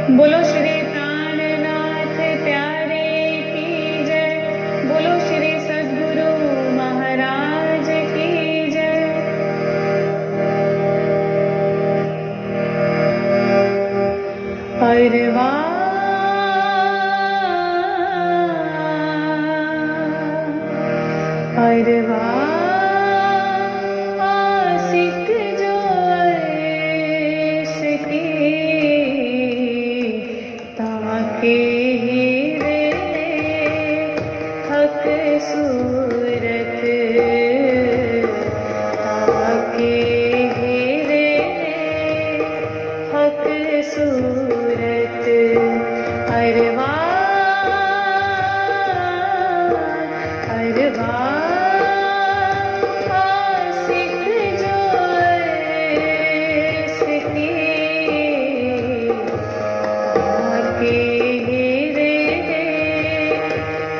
बोलो श्री प्राणनाथ प्यारे की जय। बोलो श्री सद्गुरु महाराज की जय। अरे वाह, अरे वाह, आशिक जो ऐश की ताके हीरे हक सूरत, ताके हीरे हक सूरत। अरे वाह, अरे वाह,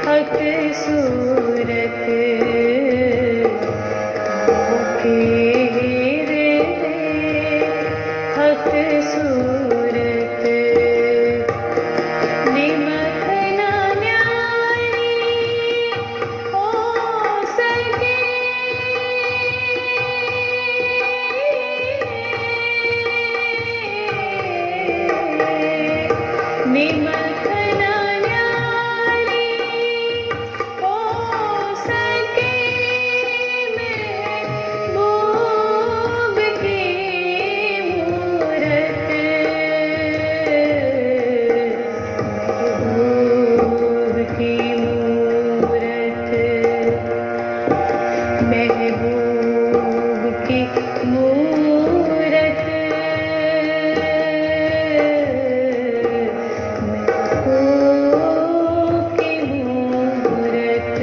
हक सूरत, ताके हीरे हक सूरत। निमक न न्यारी हो सके, निमक न न्यारी हो सके, महबूब की मूरत, महबूब की मूरत, महबूब की मूरत, महबूब की मूरत।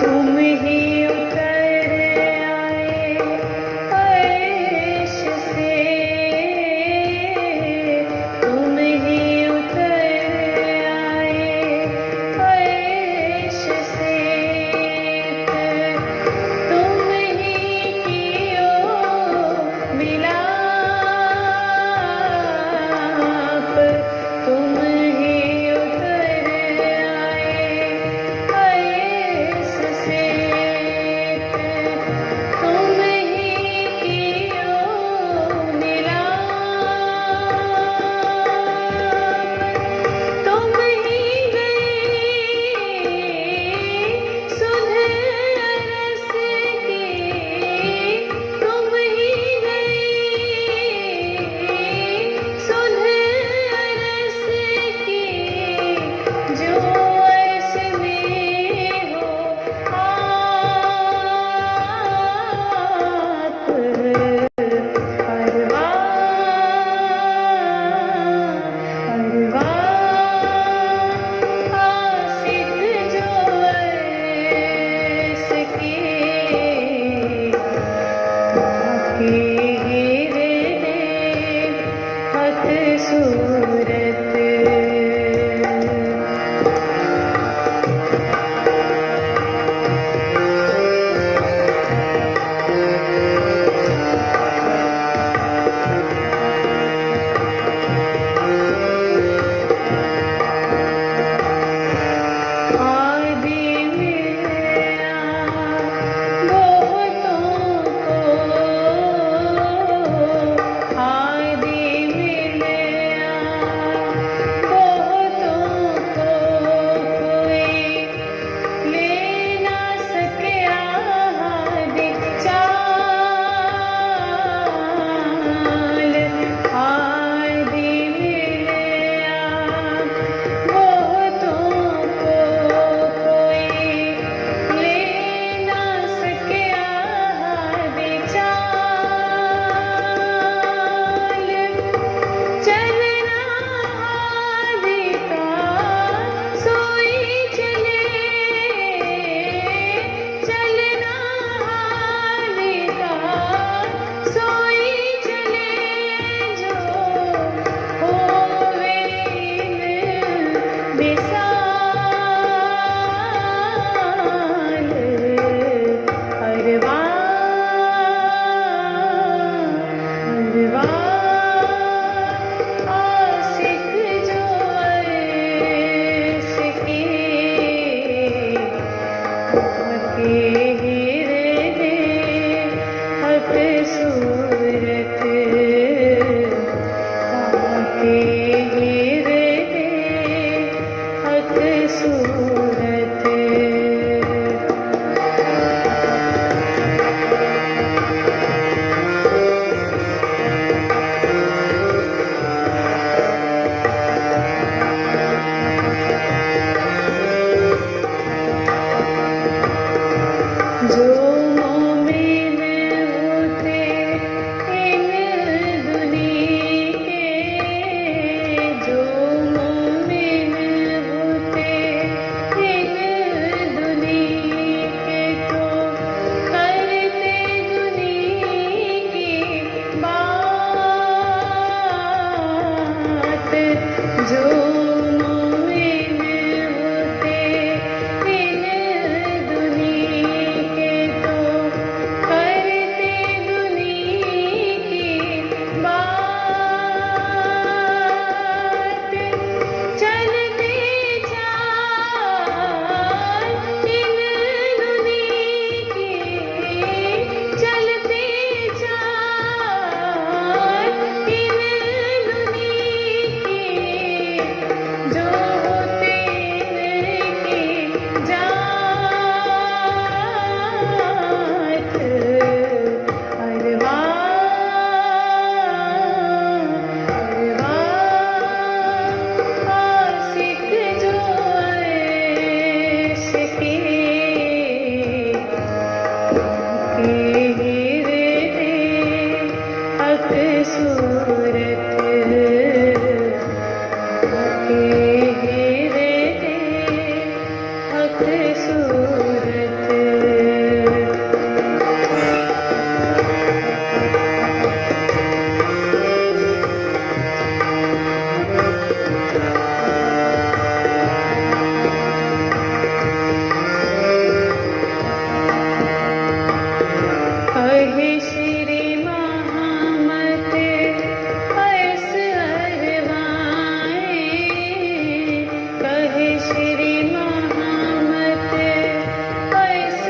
तुम ही जो मोमिन होते इन दुनी के, जो मोमिन होते इन दुनी के, तो करते दुनी की बात। जो मोमिन होते इन दुनी के, तो करते दुनी की बात। चलते चाल इन दुनी की, चलते चाल इन दुनी की, जो होते इनकी जात। अरवा अरवा आशिक जो ऐश के हीरे अकसूरत, हीरे अकसूरत। कहे श्री महामत ऐस अरवाएं, कहे श्री महामत ऐस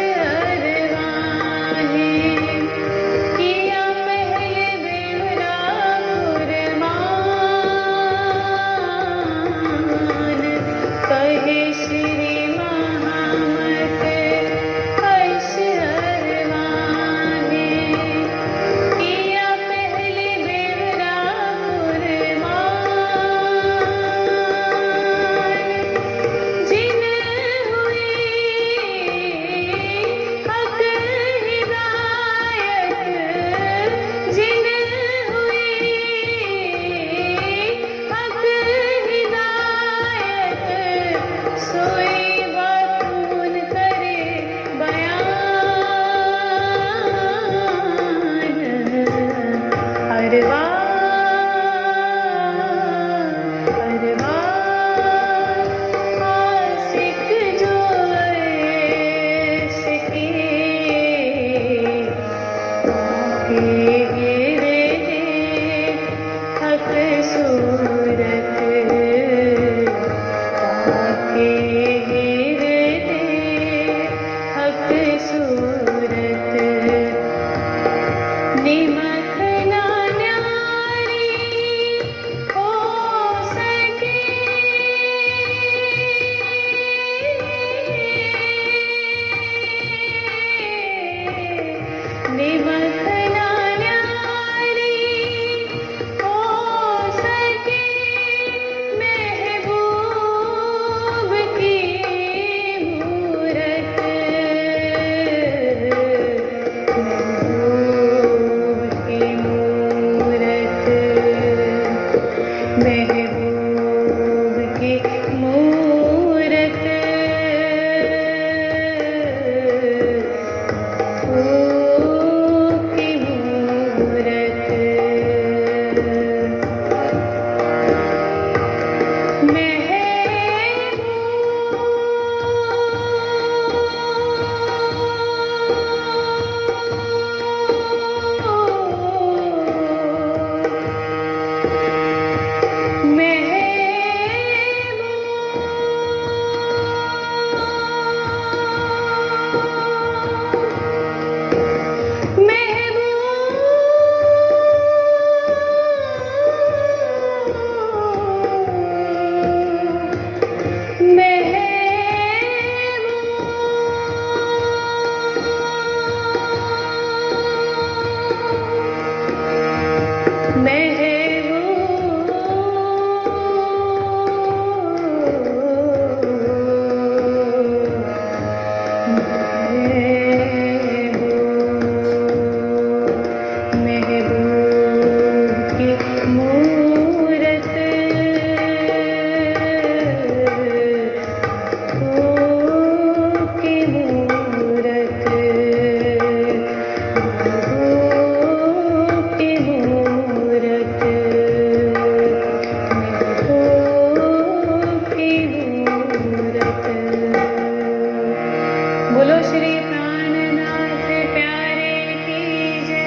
श्री प्राणनाथ प्यारे की जय।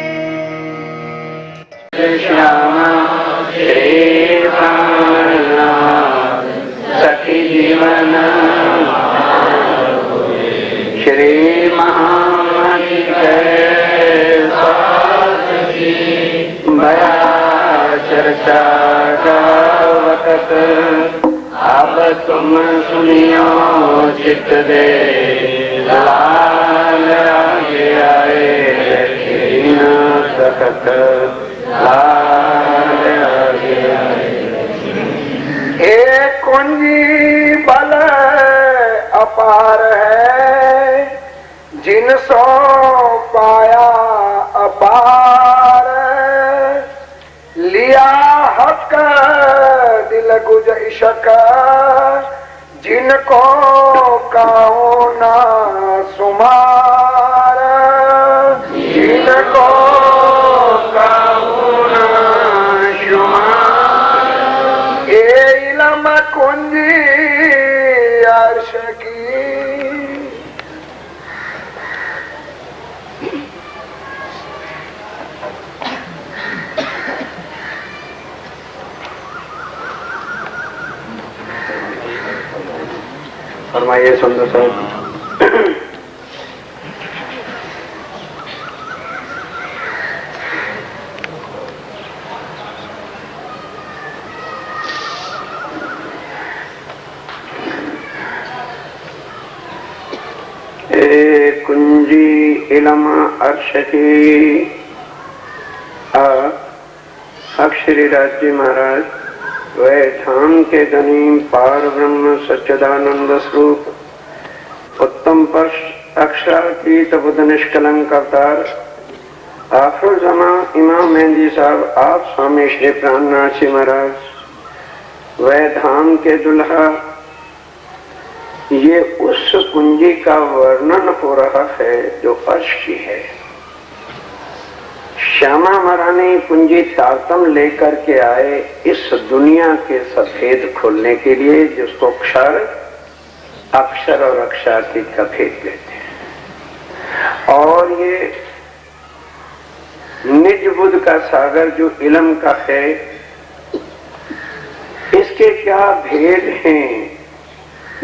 श्यामा श्री प्राणनाथ सखी जीवन श्री महामणि भया चर्चा गावत अब तुम सुनियो चित दे लाल आगे आए कीन तखत लाल आगे आए। हे कुंजी बल अपार है जिन सो पाया अपार लिया हक दिल गुज इशक जिनको काहो ना सुमार जिनको काहो ना सुमार ए इलम कुंजी अर्श की फरमाइए सुंदर साहब। कुंजी इलम अर्श की अक्षरी राज्य महाराज वह धाम के धनी पार ब्रह्म सच्चिदानंद स्वरूप उत्तम पर्श अक्षरातीत बुद्ध निष्कलंक अवतार आखिर जमा इमाम मेहंदी साहब आप स्वामी श्री प्राणनाथ जी महाराज वह धाम के दुल्हा। ये उस कुंजी का वर्णन हो रहा है जो अर्श की है। श्यामा महारानी कुंजी तारतम लेकर के आए इस दुनिया के सफेद खोलने के लिए जिसको अक्षर और अक्षरातीत का भेद देते हैं। और ये निज बुद्ध का सागर जो इलम का है इसके क्या भेद हैं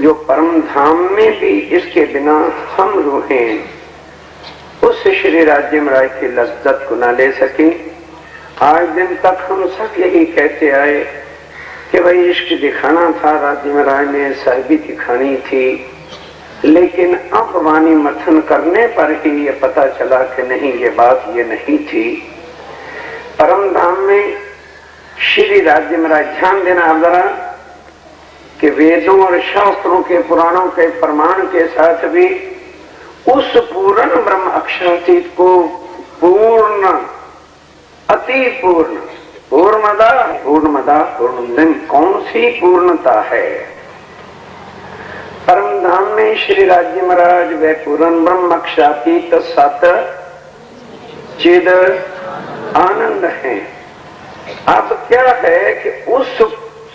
जो परम धाम में भी इसके बिना हम रूहें उस श्री राज्य महाराज की लज्जत को न ले सके। आज दिन तक हम सब यही कहते आए कि भाई इश्क दिखाना था, राज्य महाराज ने साहिबी दिखानी थी, लेकिन अब वाणी मथन करने पर ही ये पता चला कि नहीं ये बात ये नहीं थी। परम धाम में श्री राज्य महाराज ध्यान देना आप जरा कि वेदों और शास्त्रों के पुराणों के प्रमाण के साथ भी उस पूर्ण ब्रह्म अक्षरातीत को पूर्ण अति पूर्ण पूर्णमदा पूर्णमिदं कौन सी पूर्णता है। परम धाम में श्री राज्य महाराज वे पूर्ण ब्रह्म अक्षरातीत सत चिद आनंद है। अब क्या है कि उस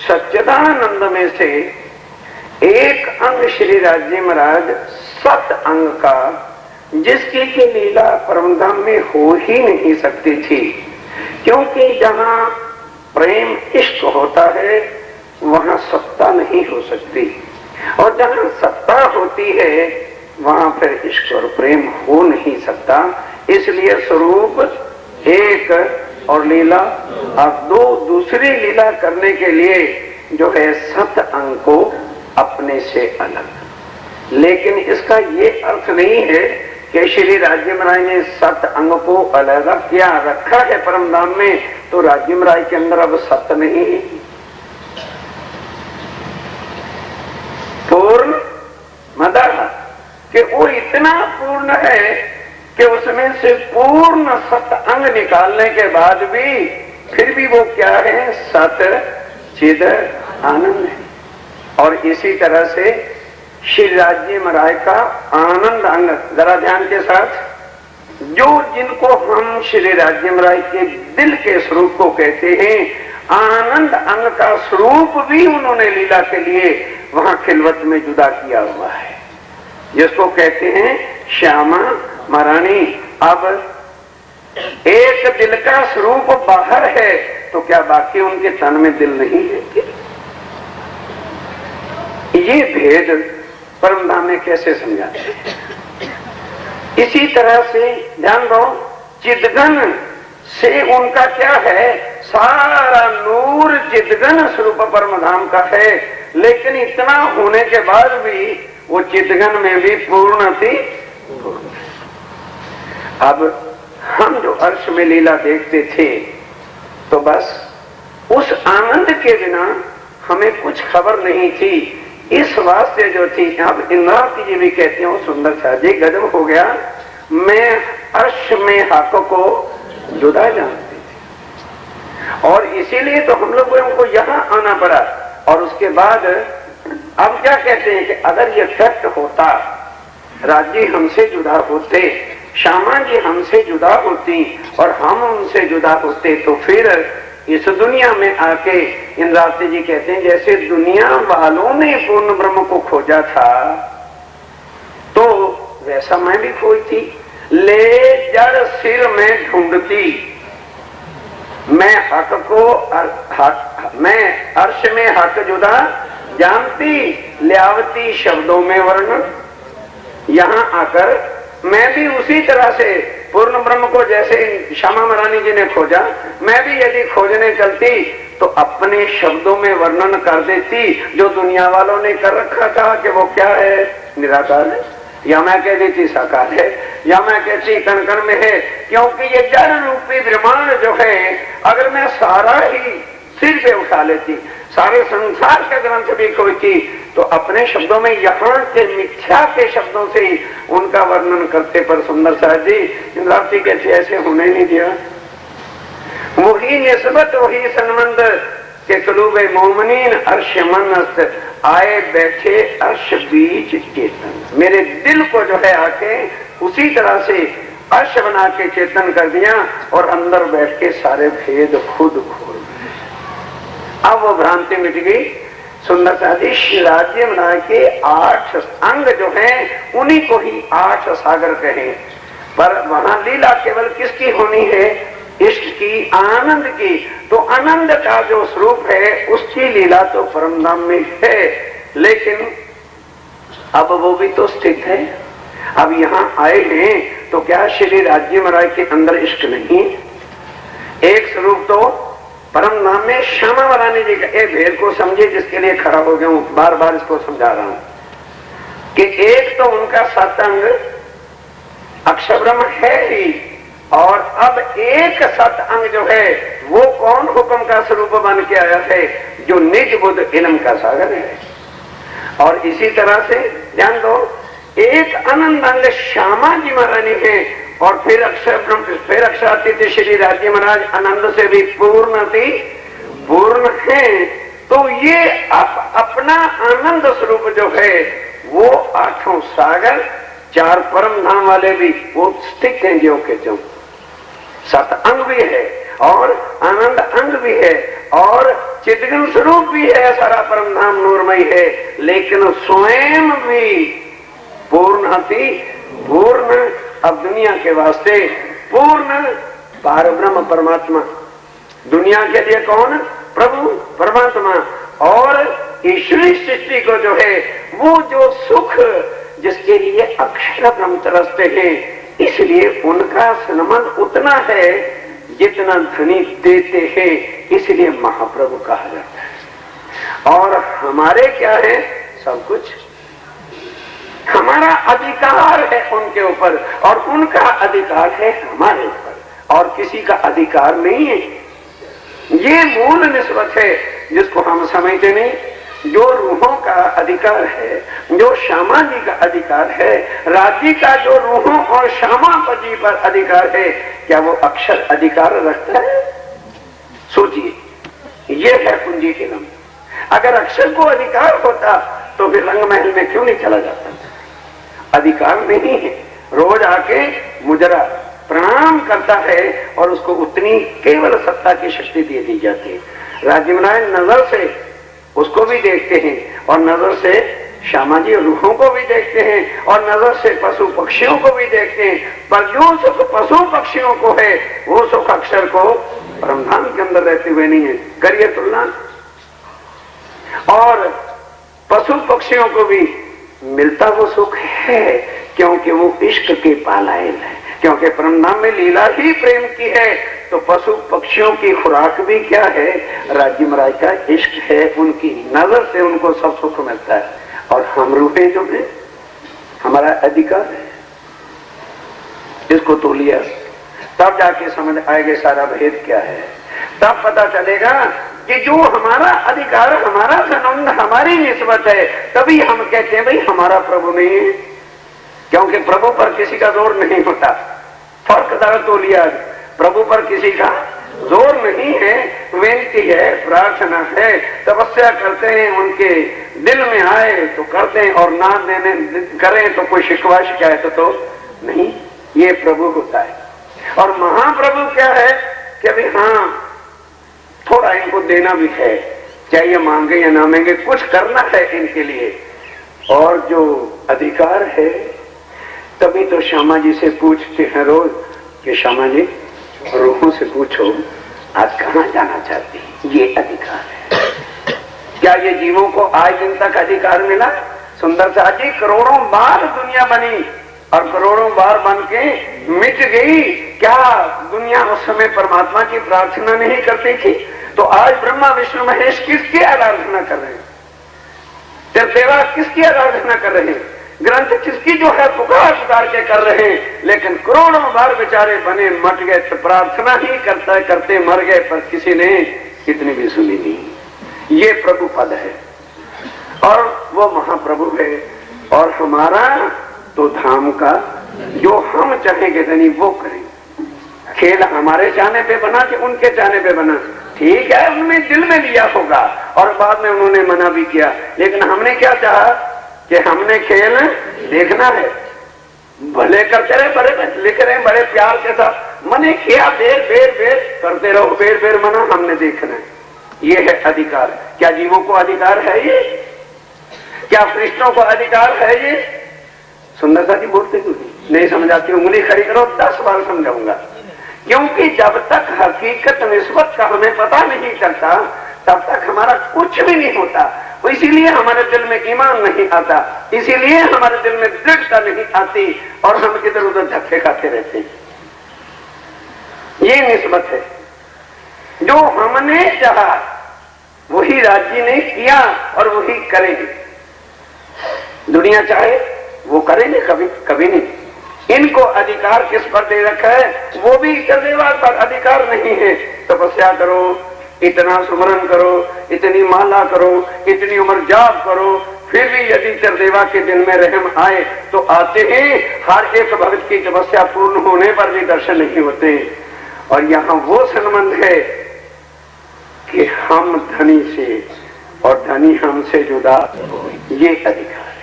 सच्चिदानंद में से एक अंग श्री राज्य महाराज सत अंग का जिसकी की लीला परमधाम में हो ही नहीं सकती थी, क्योंकि जहां प्रेम इश्क होता है वहां सत्ता नहीं हो सकती, और जहां सत्ता होती है वहां फिर इश्क और प्रेम हो नहीं सकता। इसलिए स्वरूप एक और लीला अब दो, दूसरी लीला करने के लिए जो है सत अंग को अपने से अलग। लेकिन इसका ये अर्थ नहीं है कि श्री राज्य महाराज ने सत अंग को अलग किया रखा है परम धाम में, तो राज्य महाराज के अंदर अब सत्य नहीं है। पूर्ण मदा कि वो इतना पूर्ण है कि उसमें से पूर्ण सत अंग निकालने के बाद भी फिर भी वो क्या है, सत चिद आनंद है। और इसी तरह से श्री राज्य महाराज का आनंद अंग जरा ध्यान के साथ, जो जिनको हम श्री राज्य महाराज के दिल के स्वरूप को कहते हैं, आनंद अंग का स्वरूप भी उन्होंने लीला के लिए वहां खिलवत में जुदा किया हुआ है, जिसको कहते हैं श्यामा महारानी। अब एक दिल का स्वरूप बाहर है तो क्या बाकी उनके तन में दिल नहीं है क्या? ये भेद परमधाम में कैसे समझाते हैं? इसी तरह से ध्यान दो, चिदगन से उनका क्या है, सारा नूर चिदगन स्वरूप परमधाम का है, लेकिन इतना होने के बाद भी वो चिदगन में भी पूर्ण थी। अब हम जो अर्श में लीला देखते थे तो बस उस आनंद के बिना हमें कुछ खबर नहीं थी, इस वास्ते जो थी। अब इंद्रावती जी भी कहते हैं, सुंदर सा जी गजब हो गया, मैं अर्श में हक को जुदा जानती थी और इसीलिए तो हम लोगों को यहाँ आना पड़ा। और उसके बाद अब क्या कहते हैं कि अगर ये फैक्ट होता, राज्य हमसे जुदा होते, श्यामा जी हमसे जुदा होती और हम उनसे जुदा होते, तो फिर इस दुनिया में आके इंद्रावती जी कहते हैं जैसे दुनिया वालों ने पूर्ण ब्रह्म को खोजा था तो वैसा मैं भी खोजती, ले जड़ सिर में ढूंढती, मैं हक को मैं अर्श में हक जुदा जानती, लियावती शब्दों में वर्णन। यहां आकर मैं भी उसी तरह से पूर्ण ब्रह्म को जैसे श्यामा महारानी जी ने खोजा, मैं भी यदि खोजने चलती तो अपने शब्दों में वर्णन कर देती जो दुनिया वालों ने कर रखा था कि वो क्या है, निराकार है, या मैं कह देती साकार है, या मैं कहती कण कण में है। क्योंकि ये जड़ रूपी ब्रह्मांड जो है, अगर मैं सारा ही सिर पे उठा लेती, सारे संसार के ग्रंथ भी खोजती, तो अपने शब्दों में यहाँ के मिथ्या के शब्दों से ही उनका वर्णन करते। पर सुंदर साहब जी इंद्रावती कहते ऐसे होने नहीं दिया, वही निस्बत वही संबंध के कलूबे मोमनीन अर्श मनस्त आए बैठे अर्श बीच चेतन। मेरे दिल को जो है आके उसी तरह से अर्श बना के चेतन कर दिया और अंदर बैठ के सारे भेद खुद खोल। अब वो भ्रांति मिट गई। सुंदर साधी राज्य बना के 8 अंग जो हैं उन्हीं को ही 8 सागर कहें, पर वहां लीला केवल किसकी होनी है, इष्ट की, आनंद की। तो आनंद का जो स्वरूप है उसकी लीला तो परमधाम में है, लेकिन अब वो भी तो स्थित है। अब यहाँ आए हैं तो क्या श्री राज्य महाराज के अंदर इष्ट नहीं? एक स्वरूप तो परमधाम में श्यामा महारानी जी का, एक भेद को समझे जिसके लिए खड़ा हो गया हूं, बार बार इसको समझा रहा हूं कि एक तो उनका सतअंग अक्षर ब्रह्म है ही, और अब एक सतअंग जो है वो कौन हुक्म का स्वरूप बन के आया है, जो निज बुद्ध इल्म का सागर है। और इसी तरह से ध्यान दो, एक आनंद अंग श्यामा जी महारानी है और फिर अक्षर ब्रह्म, फिर अक्षरातीत श्री राज्य महाराज आनंद से भी पूर्ण थी, पूर्ण है। तो ये अपना आनंद स्वरूप जो है वो 8 सागर, 4 परम धाम वाले भी वो स्थित हैं, जो के जो सत अंग भी है और आनंद अंग भी है और चिदगन स्वरूप भी है, सारा परम धाम नूरमय है, लेकिन स्वयं भी पूर्ण थी, पूर्ण। अब दुनिया के वास्ते पूर्ण पार ब्रह्म परमात्मा, दुनिया के लिए कौन, प्रभु परमात्मा। और ईश्वरी सृष्टि को जो है वो जो सुख जिसके लिए अक्षर ब्रह्म तरसते हैं, इसलिए उनका संबंध उतना है जितना धनी देते हैं, इसलिए महाप्रभु कहा जाता है। और हमारे क्या है, सब कुछ हमारा अधिकार है उनके ऊपर और उनका अधिकार है हमारे ऊपर, और किसी का अधिकार नहीं है। ये मूल निस्बत है जिसको हम समझते नहीं। जो रूहों का अधिकार है, जो श्यामा जी का अधिकार है, राज्य का जो रूहों और श्यामापति पर अधिकार है, क्या वो अक्षर अधिकार रखता है? सोचिए, ये है कुंजी इल्म। अगर अक्षर को अधिकार होता तो फिर रंग महल में क्यों नहीं चला जाता? अधिकार नहीं है। रोज आके मुजरा प्रणाम करता है और उसको उतनी केवल सत्ता की शक्ति दे दी जाती है। राज्य महाराज नजर से उसको भी देखते हैं और नजर से श्यामा जी रूहों को भी देखते हैं और नजर से पशु पक्षियों को भी देखते हैं, पर जो सुख पशु पक्षियों को है वो सुख अक्षर को परमधाम के अंदर रहते हुए नहीं है। करिए तुलना। और पशु पक्षियों को भी मिलता वो सुख है क्योंकि वो इश्क के पालायन है, क्योंकि परमधाम में लीला ही प्रेम की है। तो पशु पक्षियों की खुराक भी क्या है? राज्य महाराज का इश्क है, उनकी नजर से उनको सब सुख मिलता है। और हम रूहे जो है हमारा अधिकार है, इसको तो लिया तब जाके समझ आएगा सारा भेद क्या है। तब पता चलेगा कि जो हमारा अधिकार, हमारा संबंध, हमारी निस्बत है, तभी हम कहते हैं भाई हमारा प्रभु नहीं है, क्योंकि प्रभु पर किसी का जोर नहीं होता। फर्क दर तो लिया, प्रभु पर किसी का जोर नहीं है, विनती है, प्रार्थना है, तपस्या करते हैं, उनके दिल में आए तो करते हैं और ना देने करें तो कोई शिकवा शिकायत तो नहीं। ये प्रभु होता है। और महाप्रभु क्या है कि अभी हाँ थोड़ा इनको देना भी है, चाहे मांगे या ना मांगे, कुछ करना है इनके लिए। और जो अधिकार है, तभी तो श्यामा जी से पूछते हैं रोज कि श्यामा जी रूहों से पूछो आज कहां जाना चाहती, ये अधिकार है। क्या ये जीवों को आज दिन तक अधिकार मिला? सुंदर सा जी करोड़ों बार दुनिया बनी और करोड़ों बार बन के मिट गई। क्या दुनिया उस समय परमात्मा की प्रार्थना नहीं करती थी? तो आज ब्रह्मा विष्णु महेश किसकी आराधना कर रहे हैं? देवा किसकी आराधना कर रहे हैं? ग्रंथ किसकी जो है पुकार पुकार के कर रहे हैं। लेकिन करोड़ों बार बेचारे बने मट गए, तो प्रार्थना ही करते करते मर गए, पर किसी ने इतनी भी सुनी नहीं। ये प्रभु पद है और वो महाप्रभु है। और हमारा तो धाम का जो हम चाहेंगे धनी वो करें। खेल हमारे चाहने पे बना कि उनके चाहने पे बना, ठीक है, उन्होंने दिल में लिया होगा और बाद में उन्होंने मना भी किया। लेकिन हमने क्या चाहा कि हमने खेल देखना है, भले करते रहे, बड़े लिख रहे हैं बड़े प्यार के साथ, मने किया बेर बेर बेर करते रहो, बेर बेर मना, हमने देखना है। ये है अधिकार। क्या जीवों को अधिकार है ये? क्या कृष्णों को अधिकार है ये? सुंदरता जी बोलते क्यों नहीं समझाती? उंगली खड़ी करो 10 बार समझाऊंगा। क्योंकि जब तक हकीकत निस्बत का हमें पता नहीं चलता तब तक हमारा कुछ भी नहीं होता। तो इसीलिए हमारे दिल में ईमान नहीं आता, इसीलिए हमारे दिल में दृढ़ता नहीं आती और हम किधर उधर धक्के खाते रहते हैं। ये निस्बत है। जो हमने चाहा वही राज्य ने किया और वही करेंगे। दुनिया चाहे वो करेंगे, कभी कभी नहीं। इनको अधिकार किस पर दे रखा है? वो भी चरदेवा पर अधिकार नहीं है। तपस्या करो, इतना सुमरन करो, इतनी माला करो, इतनी उम्र जाप करो, फिर भी यदि चरदेवा के दिन में रहम आए तो आते हैं। हर एक भक्त की तपस्या पूर्ण होने पर भी दर्शन नहीं होते। और यहाँ वो संबंध है कि हम धनी से और धनी हमसे जुदा, ये अधिकार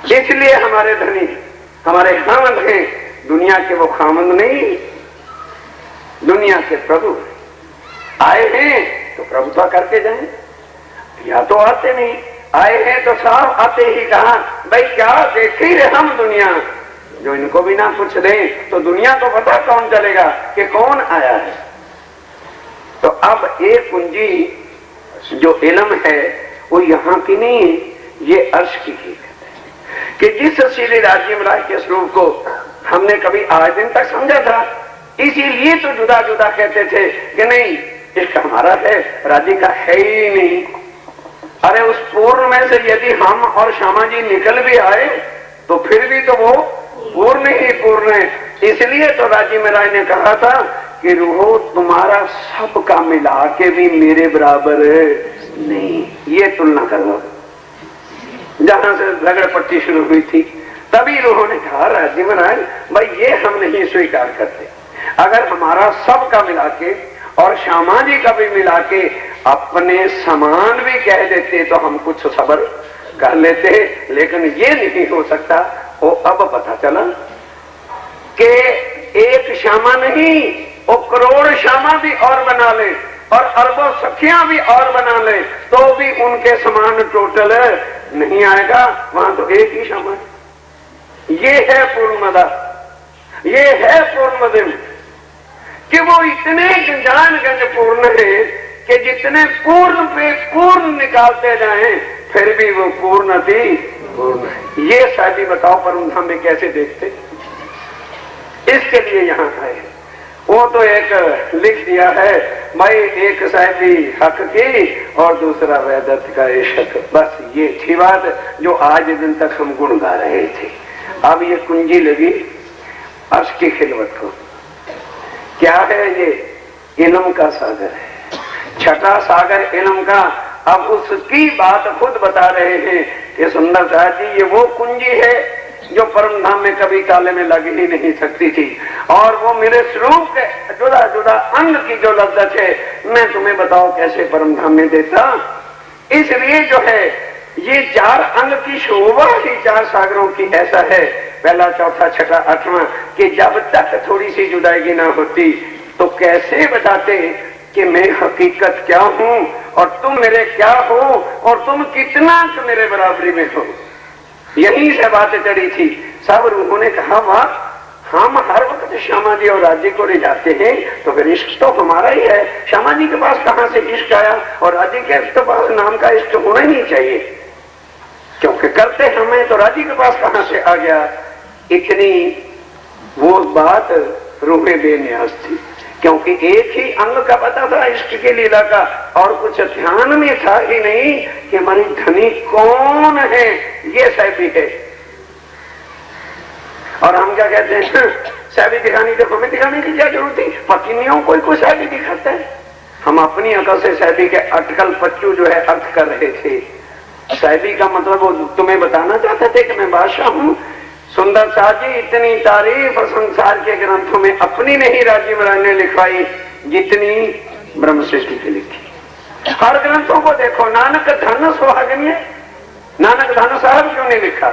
है। इसलिए हमारे धनी हमारे खामंद हैं, दुनिया के वो खामंद नहीं, दुनिया के प्रभु आए हैं तो प्रभुता करके जाएं, या तो आते नहीं। आए हैं तो साफ आते ही कहा भाई क्या देख ही रहे हम दुनिया, जो इनको भी ना पूछ दें तो दुनिया को पता कौन चलेगा कि कौन आया है। तो अब एक कुंजी जो इल्म है वो यहाँ की नहीं है, ये अर्श की है कि जिस श्री राज्य महाराज के स्वरूप को हमने कभी आज दिन तक समझा था, इसीलिए तो जुदा जुदा कहते थे कि नहीं इसका हमारा है, राज्य का है ही नहीं। अरे उस पूर्ण में से यदि हम और श्यामा जी निकल भी आए तो फिर भी तो वो पूर्ण ही पूर्ण है। इसलिए तो राज्य महाराज ने कहा था कि रूहो तुम्हारा सबका मिला के भी मेरे बराबर नहीं। ये तुलना करो। जहां से झगड़ पट्टी शुरू हुई थी तभी रूहों ने कहा राज्य महाराज भाई ये हम नहीं स्वीकार करते। अगर हमारा सबका मिला के और श्यामा जी का भी मिला के अपने समान भी कह देते तो हम कुछ सब्र कर लेते, लेकिन ये नहीं हो सकता। वो अब पता चला कि एक श्यामा नहीं, वो करोड़ श्यामा भी और बना ले और अरबों सखियां भी और बना ले तो भी उनके समान टोटल नहीं आएगा, वहां तो एक ही क्षमा है। ये है पूर्णमदा, ये है पूर्णमदिम, कि वो इतने गंजानगंज पूर्ण है कि जितने पूर्ण पे पूर्ण निकालते जाएं फिर भी वो पूर्ण थी पूर्ण है। ये शादी बताओ परम धाम में कैसे देखते, इसके लिए यहाँ आए। वो तो एक लिख दिया है, मैं एक साहिबी हक की और दूसरा वैदत्त का इश्क, बस ये थी बात जो आज दिन तक हम गुण गा रहे थे। अब ये कुंजी लगी अर्श की खिलवत को। क्या है ये? इल्म का सागर है, छठा सागर इल्म का। अब उसकी बात खुद बता रहे हैं कि सुंदर साहब जी ये वो कुंजी है जो परम धाम में कभी काले में लग ही नहीं सकती थी, और वो मेरे स्वरूप के जुदा जुदा अंग की जो लज्जत है मैं तुम्हें बताओ कैसे परम धाम में देता। इसलिए जो है ये चार अंग की शोभा ही चार सागरों की ऐसा है, पहला चौथा छठा आठवां, कि जब तक थोड़ी सी जुदाई ना होती तो कैसे बताते कि मैं हकीकत क्या हूं और तुम मेरे क्या हो और तुम कितना मेरे बराबरी में हो। यहीं से बातें चढ़ी थी। सब रूहों ने कहा वाह हम हर वक्त श्यामा जी और राज्य को ले जाते हैं तो फिर इश्क तो हमारा ही है, श्यामा जी के पास कहां से इश्क आया, और राज्य के तो पास नाम का इश्क होना ही नहीं चाहिए, क्योंकि करते हमें तो राज्य के पास कहां से आ गया। इतनी वो बात रूहें बेनियाज थी, क्योंकि एक ही अंग का पता था इश्क की लीला का, और कुछ ध्यान में था ही नहीं कि हमारी धनी कौन है, ये सैफी है। और हम क्या कहते हैं, सैफी दिखानी, देखो हमें दिखाने की क्या जरूरत थी, पत्नियों कोई सैफी दिखाता है। हम अपनी अकल से सैफी के अटकल पच्चू जो है अर्थ कर रहे थे। सैफी का मतलब वो तुम्हें बताना चाहते थे कि मैं बादशाह हूं। सुंदर शाह जी इतनी तारीफ संसार के ग्रंथों में अपनी नहीं राज्य महाराज ने लिखवाई जितनी ब्रह्म सृष्टि की लिखी। हर ग्रंथों को देखो, नानक धन सुहागिनी, नानक धन साहब क्यों नहीं लिखा,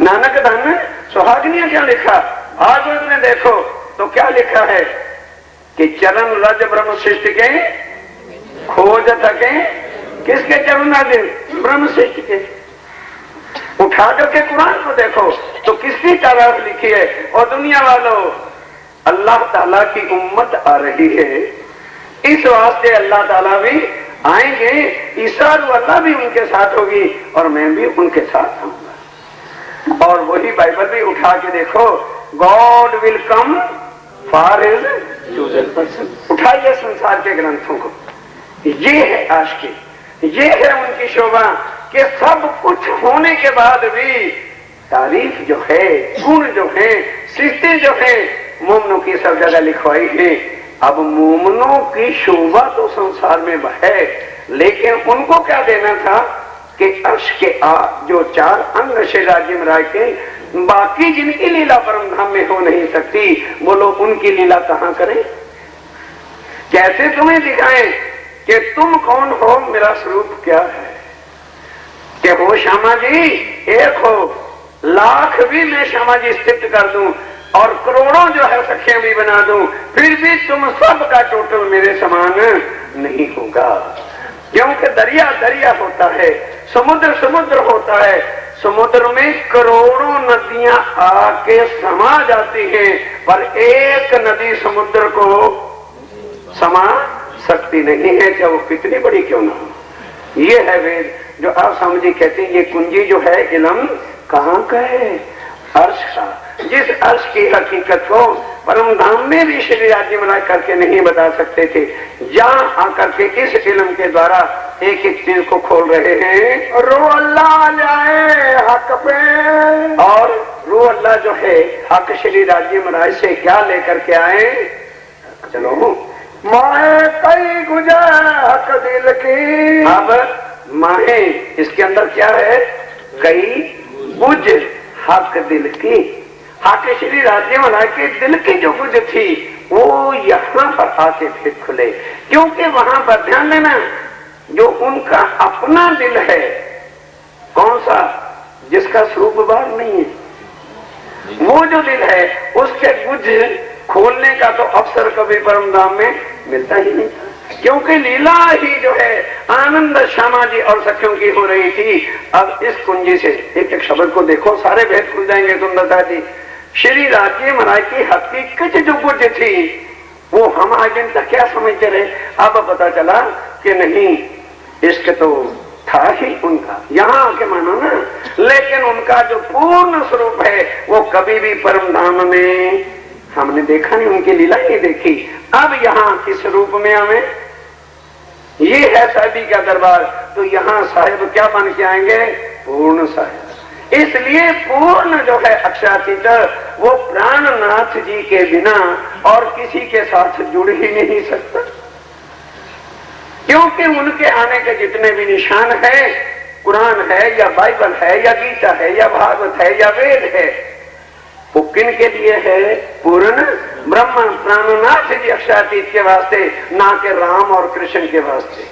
नानक धन सुहागिनी क्यों लिखा। भागवत में देखो तो क्या लिखा है कि चरण रज ब्रह्म सृष्टि के खोज थके, किसके चरण रज? ब्रह्म सृष्टि के। उठा करके कुरान को देखो तो किसकी तारीफ लिखी है, और दुनिया वालों अल्लाह ताला की उम्मत आ रही है, इस वास्ते अल्लाह ताला भी आएंगे, ईसा अल्लाह भी उनके साथ होगी और मैं भी उनके साथ आऊंगा। और वही बाइबल भी उठा के देखो, God will come for his chosen person. उठाइए संसार के ग्रंथों को, ये है आशिकी, ये है उनकी शोभा कि सब कुछ होने के बाद भी तारीफ जो है, गुण जो है, सृष्टि जो है मोमनों की सब जगह लिखवाई है। अब मोमनों की शोभा तो संसार में है, लेकिन उनको क्या देना था कि अर्श के जो चार अंग से राज्य में रह के बाकी जिनकी लीला परम धाम में हो नहीं सकती, बोलो उनकी लीला कहां करें, कैसे तुम्हें दिखाएं कि तुम कौन हो, मेरा स्वरूप क्या है। कि हो श्यामा जी एक हो, लाख भी मैं श्यामा जी स्थित कर दूं और करोड़ों जो है सखियां भी बना दूं, फिर भी तुम सबका टोटल मेरे समान नहीं होगा। क्योंकि दरिया दरिया होता है, समुद्र समुद्र होता है, समुद्र में करोड़ों नदियां आके समा जाती हैं, पर एक नदी समुद्र को समा सकती नहीं है, चाहे वो कितनी बड़ी क्यों ना हो। ये है वेद जो आप समझिए, कहते हैं ये कुंजी जो है इल्म कहाँ का है, अर्श का। जिस अर्श की हकीकत को परम धाम में भी श्री राज्य महाराज करके नहीं बता सकते थे, यहाँ आकर के इस इल्म के द्वारा एक एक चीज को खोल रहे हैं। रो अल्लाह जाए हक पे, और रो अल्लाह जो है हक श्री राज्य महाराज से क्या लेकर के आए, चलो माए कई गुजर हक दिल की। अब माहे इसके अंदर क्या है, कई बुझ हक दिल की। हक श्री राज्य महाराज के दिल की जो बुझ थी वो यहाँ पर आके फिर खुले, क्योंकि वहां पर ध्यान देना जो उनका अपना दिल है, कौन सा, जिसका स्वरूप बार नहीं है, वो जो दिल है उसके बुझ खोलने का तो अवसर कभी परम धाम में मिलता ही नहीं, क्योंकि लीला ही जो है आनंद श्यामा जी और सखियों की हो रही थी। अब इस कुंजी से एक एक शब्द को देखो, सारे भेद खुल जाएंगे सुंदरता जी। श्री राज्य महाराज की हकीकत जो कुछ थी वो हम आज दिन तक क्या समझते रहे, अब पता चला कि नहीं, इश्क तो था ही उनका, यहाँ आके मानो ना, लेकिन उनका जो पूर्ण स्वरूप है वो कभी भी परम धाम में हमने देखा नहीं, उनकी लीला नहीं देखी। अब यहाँ किस रूप में हमें, ये है साहिबी का दरबार, तो यहाँ साहिब क्या बन के आएंगे, पूर्ण साहिब। इसलिए पूर्ण जो है अक्षरातीत वो प्राणनाथ जी के बिना और किसी के साथ जुड़ ही नहीं सकता, क्योंकि उनके आने के जितने भी निशान है, कुरान है या बाइबल है या गीता है या भागवत है या वेद है, वो किन के लिए है, पूर्ण ब्रह्म प्राणनाथ जी अक्षरातीत के वास्ते, ना के राम और कृष्ण के वास्ते।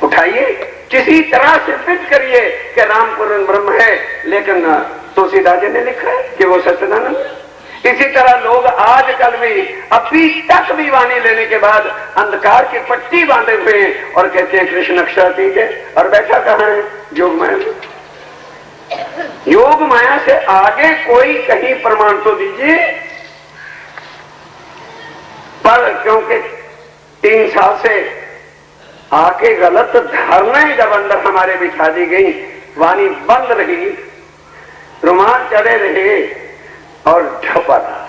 उठाइए, किसी तरह से फिट करिए कि राम पूर्ण ब्रह्म है, लेकिन तुलसीदास जी ने लिखा है कि वो सच्चिदानंद। इसी तरह लोग आजकल भी अभी तक भी वाणी लेने के बाद अंधकार की पट्टी बांधे हुए हैं और कहते हैं कृष्ण अक्षरातीत है, और बैठा कहाँ है, योग माया में। योग माया से आगे कोई कहीं प्रमाण तो दीजिए, पर क्योंकि 3 साल से आके गलत धारणाएं जब अंदर हमारे बिठा दी गई, वाणी बंद रही, रुमाल चढ़े रहे और ढपा था।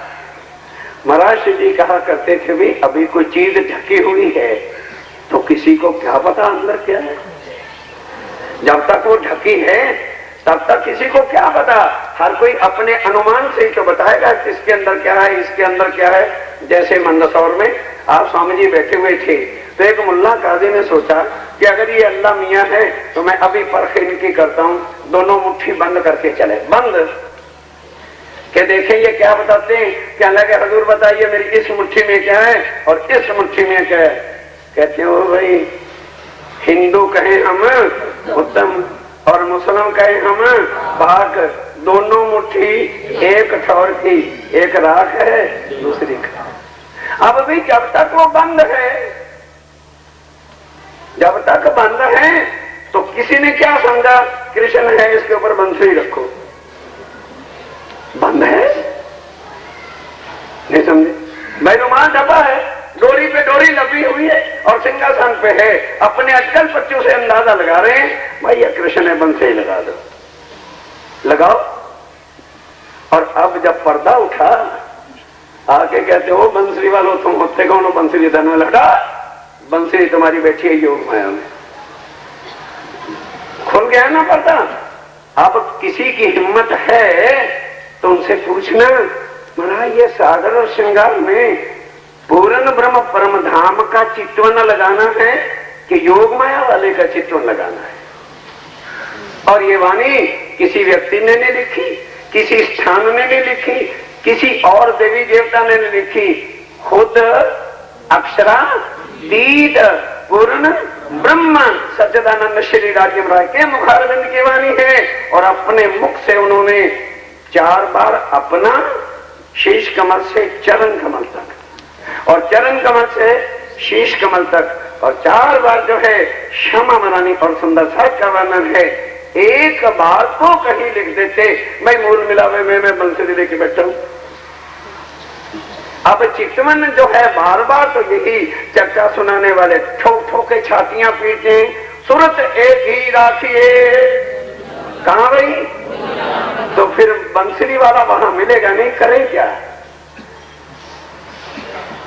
महाराज जी कहा करते थे भी अभी कोई चीज ढकी हुई है तो किसी को क्या पता अंदर क्या है, जब तक वो ढकी है तब तक किसी को क्या पता, हर कोई अपने अनुमान से ही तो बताएगा किसके अंदर क्या है, इसके अंदर क्या है। जैसे मंदसौर में आप स्वामी जी बैठे हुए थे, तो एक मुल्ला काजी ने सोचा कि अगर ये अल्लाह मियाँ है तो मैं अभी परख इनकी करता हूँ, दोनों मुट्ठी बंद करके चले, बंद के देखें ये क्या बताते हैं। क्या लगे, हजूर बताइए मेरी इस मुट्ठी में क्या है और इस मुट्ठी में क्या है। कहते हो भाई, हिंदू कहें हम उत्तम और मुसलमान कहें हम पाक, दोनों मुट्ठी एक ठौर की, एक राख है दूसरी का। अब भी जब तक वो बंद है, जब तक बंद है तो किसी ने क्या समझा, कृष्ण है इसके ऊपर बंसुरी रखो, बंद है, नहीं समझे भाई। रुमाल ढपा है, डोरी पे डोरी लगी हुई है और सिंहासन पे है, अपने अटकल बच्चों से अंदाजा लगा रहे हैं भाई ये कृष्ण है, बंसुरी लगा दो, लगाओ। और अब जब पर्दा उठा, आके कहते हो बंसुरी वालों तुम होते कौन हो, बंसुरी धन में लगा, बंसुरी तुम्हारी बैठी है योग माया में। खुल गया ना पर्दा। अब किसी की हिम्मत है तो उनसे पूछना, महाराज ये सागर और श्रृंगार में पूर्ण ब्रह्म परम धाम का चितवन लगाना है कि योग माया वाले का चितवन लगाना है। और ये वाणी किसी व्यक्ति ने नहीं लिखी, किसी स्थान ने नहीं लिखी, किसी और देवी देवता ने नहीं लिखी, खुद अक्षरातीत पूर्ण ब्रह्म सच्चिदानंद श्री राज्य महाराज के मुखारविंद की वाणी है। और अपने मुख से उन्होंने 4 बार अपना शीश कमल से चरण कमल तक, और चरण कमल से शीश कमल तक, और 4 बार जो है क्षमा मनानी और सुंदरता का वर्णन है। एक बार तो कहीं लिख देते मैं मूल मिलावे में मैं बंसुरी लेके बैठा हूं। अब चितवन जो है बार बार तो यही चर्चा सुनाने वाले ठोक ठोक के छातियां पीटे, सूरत एक ही राखिए, कहां भाई, तो फिर बंसुरी वाला वहां मिलेगा नहीं, करें क्या।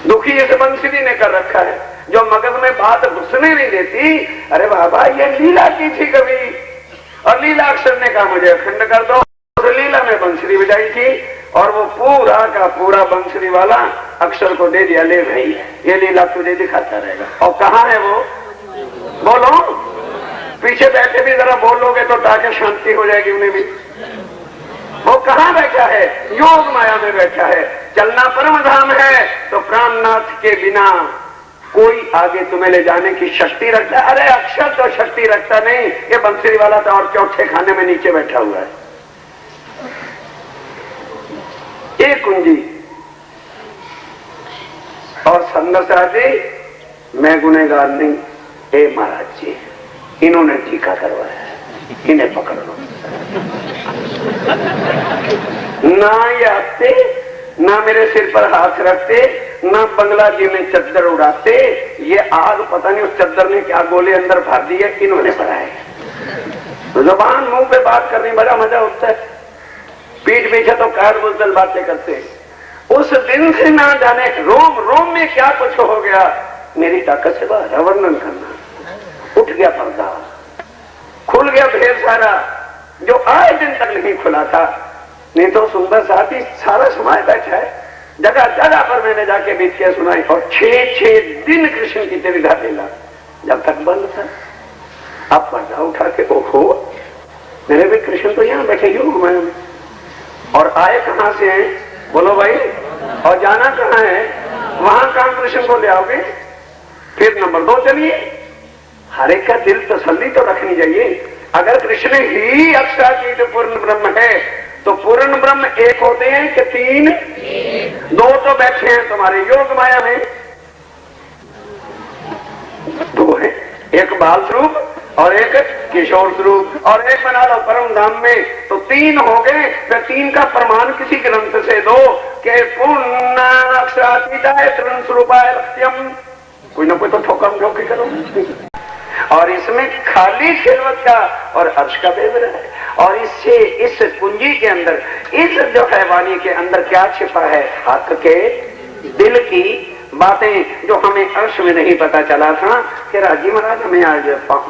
दुखी इस बंसुरी ने कर रखा है जो मगज में बात घुसने नहीं देती। अरे बाबा ये लीला की थी कभी, और लीला अक्षर ने कहा मुझे अखंड कर दो, तो लीला में बंसुरी बजाई थी और वो पूरा का पूरा बंसुरी वाला अक्षर को दे दिया, ले भाई ये लीला तुझे दिखाता रहेगा। और कहाँ है वो, बोलो, पीछे बैठे भी जरा बोलोगे तो ताकि शांति हो जाएगी उन्हें भी। वो कहाँ बैठा है, योग माया में बैठा है। चलना परम धाम है तो प्राणनाथ के बिना कोई आगे तुम्हें ले जाने की शक्ति रखता है। अरे अक्षर तो शक्ति रखता नहीं, ये बंसुरी वाला तो और चौथे खाने में नीचे बैठा हुआ है। एक कुंजी और संदसा जी, मैं गुनहगार नहीं, ए महाराज जी, इन्होंने टीका करवाया है, इन्हें पकड़ लो। ना ये आते, ना मेरे सिर पर हाथ रखते, ना बंगला जी में चद्दर उड़ाते, ये आग पता नहीं उस चद्दर ने क्या गोले अंदर भर दिए, इन्होंने भराए। जुबान मुंह पे बात करनी बड़ा मजा होता है, पीठ पीछे तो कार बुजदल बातें करते हैं। उस दिन से ना जाने रोम रोम में क्या कुछ हो गया, मेरी ताकत से बाहर वर्णन करना। उठ गया पर्दा, खुल गया ढेर सारा, जो आज दिन तक नहीं खुला था। नहीं तो सुंदर साथी सारा समाज बैठा है, जगह जगह पर मैंने जाके बीत के सुनाई, और 6 दिन कृष्ण की त्रिधा लीला जब तक बंद था। अब पर्दा उठा के ओहो, मेरे भी कृष्ण तो यहाँ बैठे योग माया में, और आए कहां से हैं बोलो भाई, और जाना कहां है, वहां कहां कृष्ण को ले आओगे। फिर नंबर 2 चलिए, हर एक का दिल तसल्ली तो रखनी चाहिए। अगर कृष्ण ही अक्षरातीत पूर्ण ब्रह्म है, तो पूर्ण ब्रह्म एक होते हैं कि 3? 2 तो बैठे हैं तुम्हारे योग माया में, 2 है, एक बाल स्वरूप और एक किशोर स्वरूप, और एक बना लो परम धाम में, तो 3 हो गए। फिर 3 का प्रमाण किसी ग्रंथ से दो कि पूर्ण अक्षरातीताय तृण स्वरूपाय सत्यम, कोई ना कोई तो ठोकम ठोकी करो। और इसमें खाली खिलवत का और अर्श का विवरण है, और इससे इस कुंजी के अंदर, इस जो है वाणी के अंदर क्या छिपा है, हक के दिल की बातें जो हमें अर्श में नहीं पता चला था। कि राजी महाराज हमें आज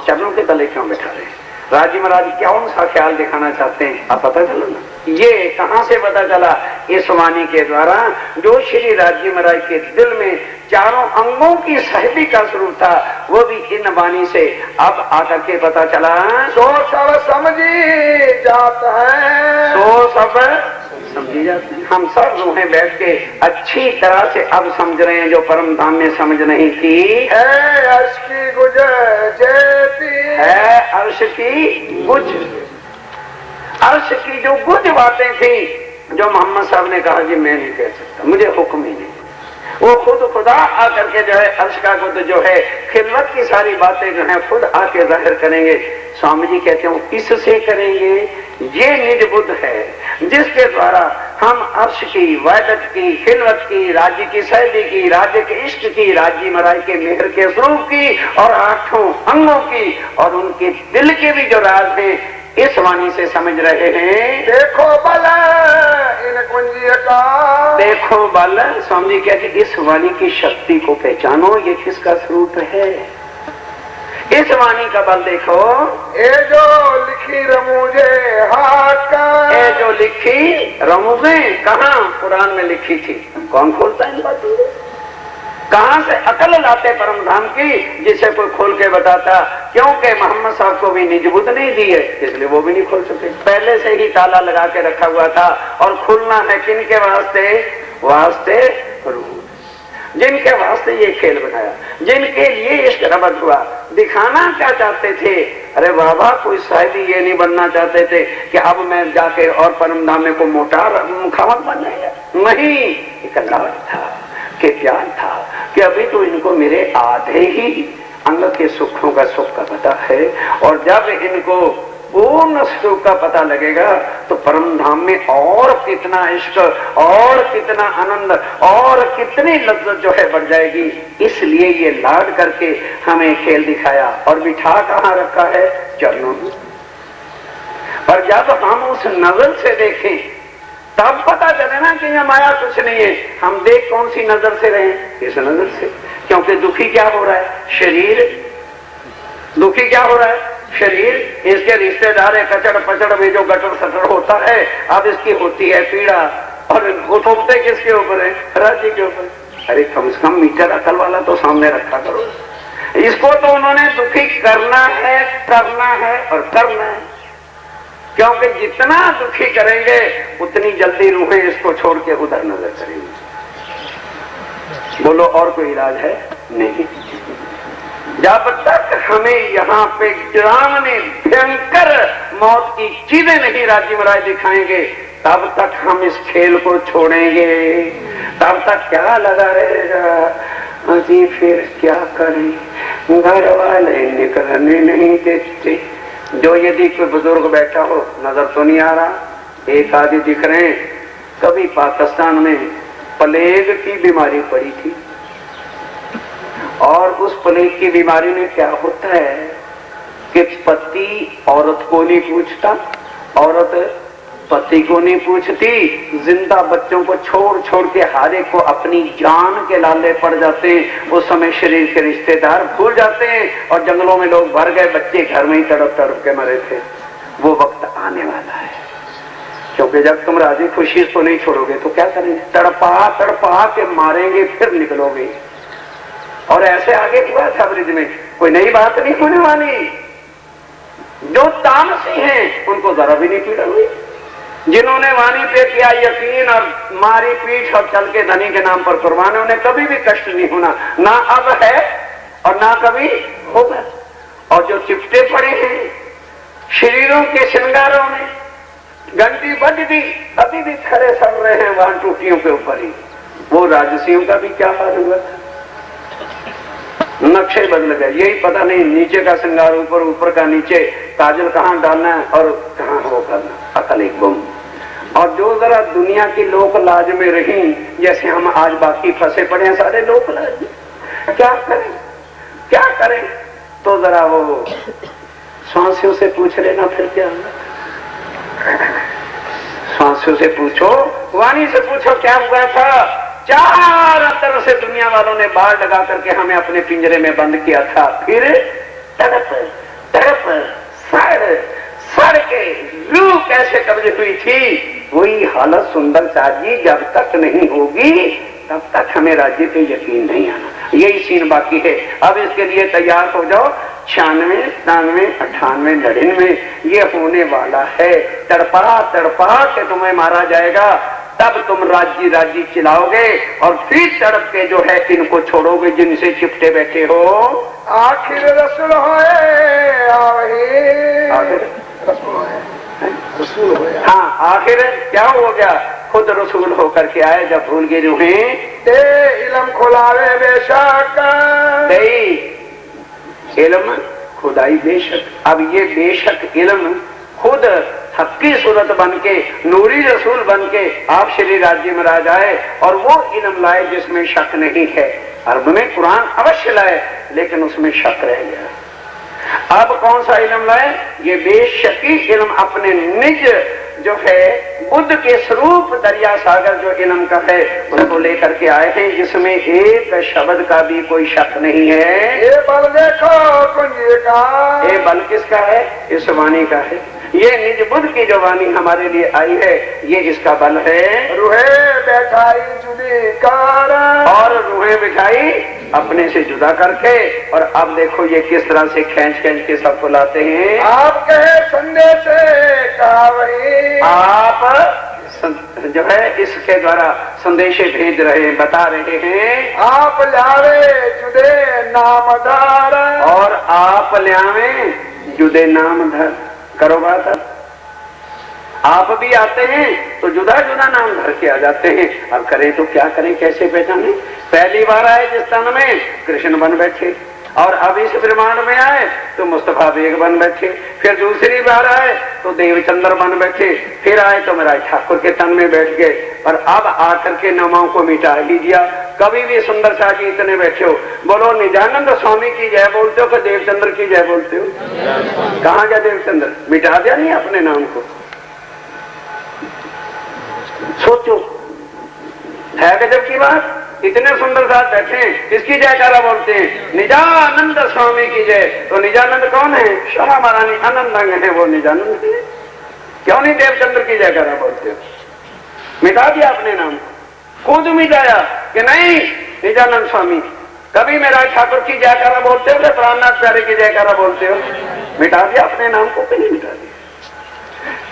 चरणों के तले क्यों बैठा रहे, राजी महाराज कौन सा ख्याल दिखाना चाहते हैं, आप पता चला ना। ये कहां से पता चला, इस वाणी के द्वारा, जो श्री राजी महाराज के दिल में चारों अंगों की सहती का स्वरूप था, वो भी इन वाणी से अब आकर के पता चला। सो सब समझी जाता है, सो सब समझी जाती है। हम सब रूहें बैठ के अच्छी तरह से अब समझ रहे हैं, जो परम धाम में समझ नहीं थी। है अर्श की गुज जैसी, है अर्श की गुज, अर्श की जो गुज बातें थी, जो मोहम्मद साहब ने कहा कि मैं नहीं कह सकता, मुझे हुक्म ही नहीं, वो खुद खुदा आकर के जो है अर्श का गुद जो है, खिलवत की सारी बातें जो है खुद आके जाहिर करेंगे। स्वामी जी कहते हैं इससे करेंगे, ये निज बुद्ध है जिसके द्वारा हम अर्श की, वैदत की, खिलवत की, राज्य की सैदी की, राज्य के इश्क की, राज्य महाराज के मेहर के स्वरूप की, और 8 अंगों की, और उनके दिल के भी जो राज हैं, इस वाणी से समझ रहे हैं। देखो बल इन कुंजी का, देखो बल, स्वामी जी कहते इस वाणी की शक्ति को पहचानो, ये किसका स्वरूप है। इस वाणी का बल देखो, ए जो लिखी रमूजे हाथ का, ए जो लिखी रमूजे, कहाँ कुरान में लिखी थी, कौन खोलता है इन बातों को, कहां से अकल लाते परम धाम की, जिसे कोई खोल के बताता। क्योंकि मोहम्मद साहब को भी निज बुद्ध नहीं दी है, इसलिए वो भी नहीं खोल सके, पहले से ही ताला लगा के रखा हुआ था। और खुलना है किनके वास्ते, वास्ते रूह, जिनके वास्ते ये खेल बनाया, जिनके लिए इश्क रबत हुआ। दिखाना क्या चाहते थे, अरे बाबा कोई साहिबी ये नहीं बनना चाहते थे कि अब मैं जाके और परम धाम में को मोटा मुखावत बन जाएगा, नहीं, एक लाड था कि प्यार था कि अभी तो इनको मेरे आधे ही अंग के सुखों का सुख का पता है, और जब इनको पूर्ण सुख का पता लगेगा तो परम धाम में और कितना इश्क, और कितना आनंद, और कितनी लज्जत जो है बढ़ जाएगी। इसलिए ये लाड करके हमें खेल दिखाया, और बिठा कहाँ रखा है, चरणों में। पर जब हम उस नजर से देखें तब पता चले ना कि यह माया कुछ नहीं है। हम देख कौन सी नजर से रहे, इस नजर से, क्योंकि दुखी क्या हो रहा है, शरीर दुखी क्या हो रहा है, शरीर, इसके रिश्तेदार है, कचड़ पचड़ में जो गटर सटर होता है, अब इसकी होती है पीड़ा, और थोपते किसके ऊपर है, राज्य के ऊपर। अरे कम से कम मीटर अकल वाला तो सामने रखा करो। इसको तो उन्होंने दुखी करना है, करना है और करना है, क्योंकि जितना दुखी करेंगे उतनी जल्दी रूहें इसको छोड़ के उधर नजर करेंगी। बोलो और कोई इलाज है, नहीं। जब तक हमें यहाँ पे सामने भयंकर मौत की चीजें नहीं राजी महाराज दिखाएंगे, तब तक हम इस खेल को छोड़ेंगे। तब तक क्या लगा रहेगा, अजी फिर क्या करें, घर वाले निकलने नहीं देते। जो यदि कोई बुजुर्ग बैठा हो, नजर तो नहीं आ रहा, एक आदि दिख रहे हैं। कभी पाकिस्तान में प्लेग की बीमारी पड़ी थी, और उस प्लेग की बीमारी में क्या होता है कि पति औरत को नहीं पूछता, औरत पति को नहीं पूछती, जिंदा बच्चों को छोड़ छोड़ के हर एक को अपनी जान के लाले पड़ जाते हैं। उस समय शरीर के रिश्तेदार भूल जाते हैं और जंगलों में लोग भर गए, बच्चे घर में ही तड़प तड़प के मरे थे। वो वक्त आने वाला है, क्योंकि जब तुम राजी खुशी को नहीं छोड़ोगे तो क्या करेंगे, तड़पा तड़पा के मारेंगे, फिर निकलोगे। और ऐसे आगे हुआ था ब्रिज में, कोई नई बात नहीं होने वाली। जो तामसी हैं उनको जरा भी नहीं पीड़ा हुई। जिन्होंने वाणी पे किया यकीन और मारी पीठ और चल के धनी के नाम पर कुर्बान, उन्हें कभी भी कष्ट नहीं होना, ना अब है और ना कभी होगा। और जो चिपटे पड़े हैं शरीरों के श्रृंगारों में, घंटी बज दी, अभी भी खड़े सड़ रहे हैं वहां टूटियों के ऊपर ही। वो राजसियों का भी क्या हाल हुआ, नक्शे बदल गए। यही पता नहीं नीचे का श्रृंगार ऊपर, ऊपर का नीचे, काजल कहाँ डालना है और कहाँ वो करना, अकल एक गुम। और जो जरा दुनिया की लोक लाज में रही, जैसे हम आज बाकी फंसे पड़े हैं सारे लोक लाज, क्या करें क्या करें। तो जरा वो स्वांसियों से पूछ लेना, फिर क्या स्वांसियों से पूछो, वाणी से पूछो क्या हुआ था। चारों तरफ से दुनिया वालों ने बाढ़ लगा करके हमें अपने पिंजरे में बंद किया था, फिर तड़प तड़प सड़ सड़ के रूह कैसे कब्जे हुई थी। वही हालत सुंदर साजी जब तक नहीं होगी तब तक हमें राज्य पे यकीन नहीं आना। यही सीन बाकी है। अब इसके लिए तैयार हो जाओ। 96, 97, 98, 99 ये होने वाला है। तड़पा तड़पा के तुम्हें मारा जाएगा, तब तुम राज्य राज्य चिल्लाओगे और फिर तड़प के जो है इनको छोड़ोगे जिनसे चिपटे बैठे हो। आखिर रसूल होए आखिर रसूल होए। हाँ, आखिर क्या हो गया, खुद रसूल होकर के आए। जब भूल गए जो है इलम खुलावे बेशक, इल्म खुदाई बेशक। अब ये बेशक इल्म खुद हक्की सूरत बन के, नूरी रसूल बन के आप श्री राज्य में राज आए और वो इल्म लाए जिसमें शक नहीं है। अरब में कुरान अवश्य लाए लेकिन उसमें शक रह गया। अब कौन सा इल्म लाए, ये बेशकी इल्म अपने निज जो है बुद्ध के स्वरूप दरिया सागर जो इल्म का है उसको लेकर के आए हैं, जिसमें एक शब्द का भी कोई शक नहीं है। ये बल देखो कुंजी का, ये बल किसका है, इस वाणी का है। ये निज बुद्ध की जो वाणी हमारे लिए आई है ये इसका बल है। रूहे बैठाई जुदी कार, और रूहें बिठाई अपने से जुदा करके। और अब देखो ये किस तरह से खींच खींच के सबको लाते हैं। आपके संदेश कहा वही, आप जो है इसके द्वारा संदेशे भेज रहे हैं, बता रहे हैं। आप लावे जुदे नामदार, और आप ल्यावे जुदे नाम धर। करो बात, आप भी आते हैं तो जुदा जुदा नाम धर के आ जाते हैं। अब करें तो क्या करें, कैसे पहचाने। पहली बार आए जिस तन में कृष्ण बन बैठे, और अब इस ब्रह्मांड में आए तो मुस्तफा बेग बन बैठे। फिर दूसरी बार आए तो देवचंद्र बन बैठे। फिर आए तो मेरा ठाकुर के तन में बैठ गए। और अब आकर के नामों को मिटा ही दिया। कभी भी सुंदर शाह जी इतने बैठे हो, बोलो निजानंद स्वामी की जय बोलते हो कि देवचंद्र की जय बोलते हो। कहाँ गया देवचंद्र, मिटा दिया नहीं अपने नाम को। सोचो, है गजब की बात। इतने सुंदर साथ बैठे हैं, किसकी जयकारा बोलते हैं, निजानंद स्वामी की जय। तो निजानंद कौन है, शाह महारानी आनंद अंग है, वो निजानंद है। क्यों नहीं देवचंद्र की जयकारा बोलते हो। मिटा दिया अपने नाम को, खुद मिटाया कि नहीं निजानंद स्वामी। कभी मेरा ठाकुर की जयकारा बोलते हो कि प्राणनाथ प्यारे की जयकारा बोलते हो। मिटा दिया अपने नाम को, नहीं मिटा दिया।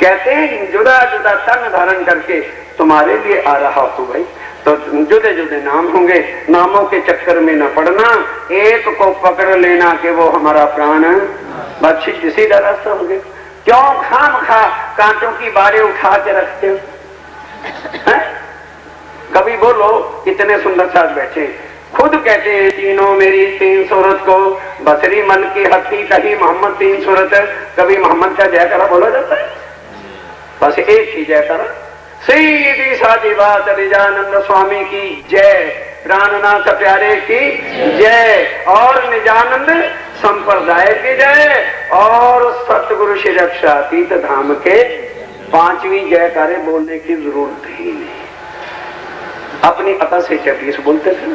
कहते हैं जुदा जुदा तन धारण करके तुम्हारे लिए आ रहा हूं भाई। तो जुदे जुदे नाम होंगे, नामों के चक्कर में न पड़ना, एक को पकड़ लेना कि वो हमारा प्राण बच्ची सीधा रास्ता हो गया। क्यों खाम खा कांटों की बारें उठा के रखते हो। कभी बोलो, इतने सुंदर साथ बैठे खुद कहते हैं तीनों मेरी तीन सूरत को बसरी मल की हत्ती कही मोहम्मद तीन सूरत, कभी मोहम्मद का जयकारा बोला जाता है? बस एक ही जयकारा, सीधी सादी बात, निजानंद स्वामी की जय, प्राणनाथ प्यारे की जय, और निजानंद संप्रदाय की जय, और सतगुरु श्री रक्षातीत धाम के पांचवी जयकारे बोलने की जरूरत ही नहीं। अपनी अता से 36 बोलते थे,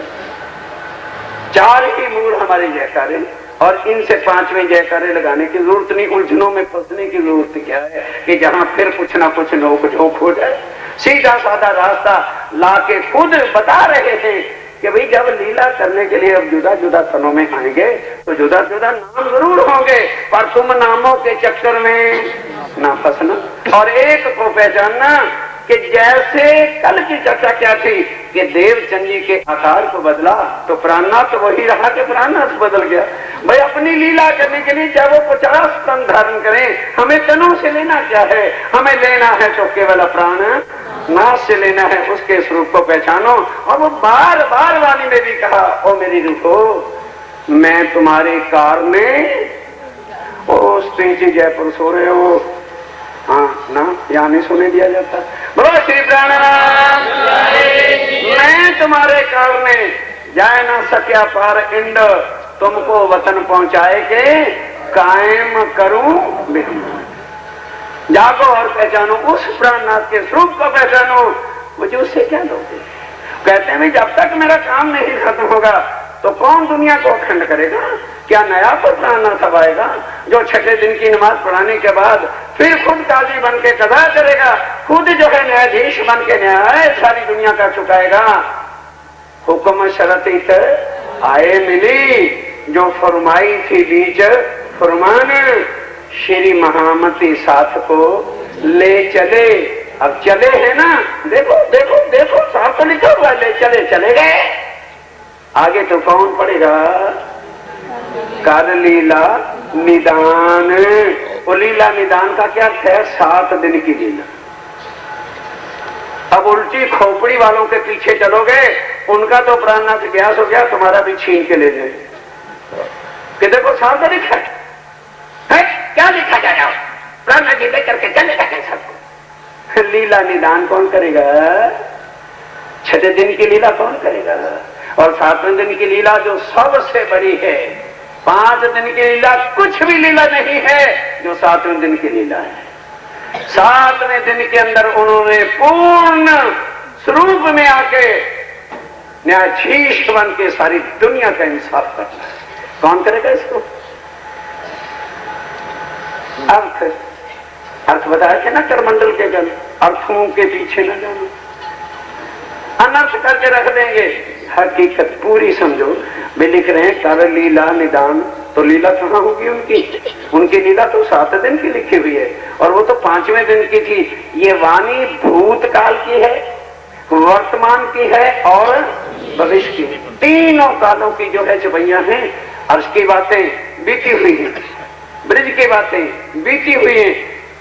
4 ही मूल हमारे जयकारे, और इनसे 5वें जयकारे लगाने की जरूरत नहीं। उलझनों में फंसने की जरूरत क्या है कि जहां फिर कुछ ना कुछ नोक झोंक हो जाए। सीधा साधा रास्ता लाके खुद बता रहे थे कि भाई जब लीला करने के लिए अब जुदा जुदा तनों में आएंगे तो जुदा जुदा नाम जरूर होंगे, पर तुम नामों के चक्कर में ना फंसना। और एक को पहचानना कि जैसे कल की चर्चा क्या थी कि देवचंद जी के आकार को बदला तो प्राणनाथ वही रहा कि प्राणनाथ बदल गया। भाई अपनी लीला करने के लिए चाहे वो 50 तन धारण करें, हमें तनों से लेना क्या है? हमें लेना है तो केवल प्राण नाथ से लेना है, उसके स्वरूप को पहचानो। और वो बार बार वाणी में भी कहा, ओ मेरी रूठो, मैं तुम्हारे कार में, ओ स्त्री जी जयपुर सो रहे हो, हाँ ना, यहाँ नहीं सुने दिया जाता। बोलो श्री प्राणनाथ, मैं तुम्हारे कार में जाए ना सक्या पार इंड, तुमको वतन पहुंचाए के कायम करूं बिरम। जागो और पहचानो उस प्राणनाथ के स्वरूप को पहचानो। मुझे उससे क्या लोगे? कहते हैं जब तक मेरा काम नहीं खत्म होगा तो कौन दुनिया को अखंड करेगा? क्या नया तो प्राणनाथ अब आएगा जो छठे दिन की नमाज पढ़ाने के बाद फिर खुद काजी बन के कदा करेगा, खुद जो है न्यायाधीश बन के न्याय सारी दुनिया का चुकाएगा। हुक्म शरत इत आए मिली, जो फरमाई थी बीच फरमान, श्री महामती साथ को ले चले। अब चले है ना, देखो देखो देखो साथ तो लिखा हुआ, ले चले, चले गए। आगे तो कौन पड़ेगा? कर लीला निदान। वो लीला निदान का क्या है? 7 दिन की लीला। अब उल्टी खोपड़ी वालों के पीछे चलोगे, उनका तो प्राणनाथ व्यास हो गया, तुम्हारा भी छीन के ले जाए कि देखो साथ लिखा है, क्या लिखा जा रहा? प्राणनाथ जी लेकर के चले जाए सबको। लीला निदान कौन करेगा? छठे दिन की लीला कौन करेगा? और 7वें दिन की लीला जो सबसे बड़ी है। 5 दिन की लीला कुछ भी लीला नहीं है जो 7वें दिन की लीला है। 7वें दिन के अंदर उन्होंने पूर्ण स्वरूप में आके न्यायाधीश बन के सारी दुनिया का इंसाफ करना है। कौन करेगा इसको? अर्थ बताया थे ना करमंडल के जन, अर्थों के पीछे न जाना, अनर्थ करके रख देंगे। हकीकत पूरी समझो। वे लिख रहे हैं कर लीला निदान, तो लीला कहाँ होगी उनकी? उनकी लीला तो 7 दिन की लिखी हुई है, और वो तो 5वें दिन की थी। ये वाणी भूतकाल की है, वर्तमान की है और भविष्य की, तीनों कालों की जो है चबैया है। अर्श की बातें बीती हुई है, ब्रिज की बातें बीती हुई है,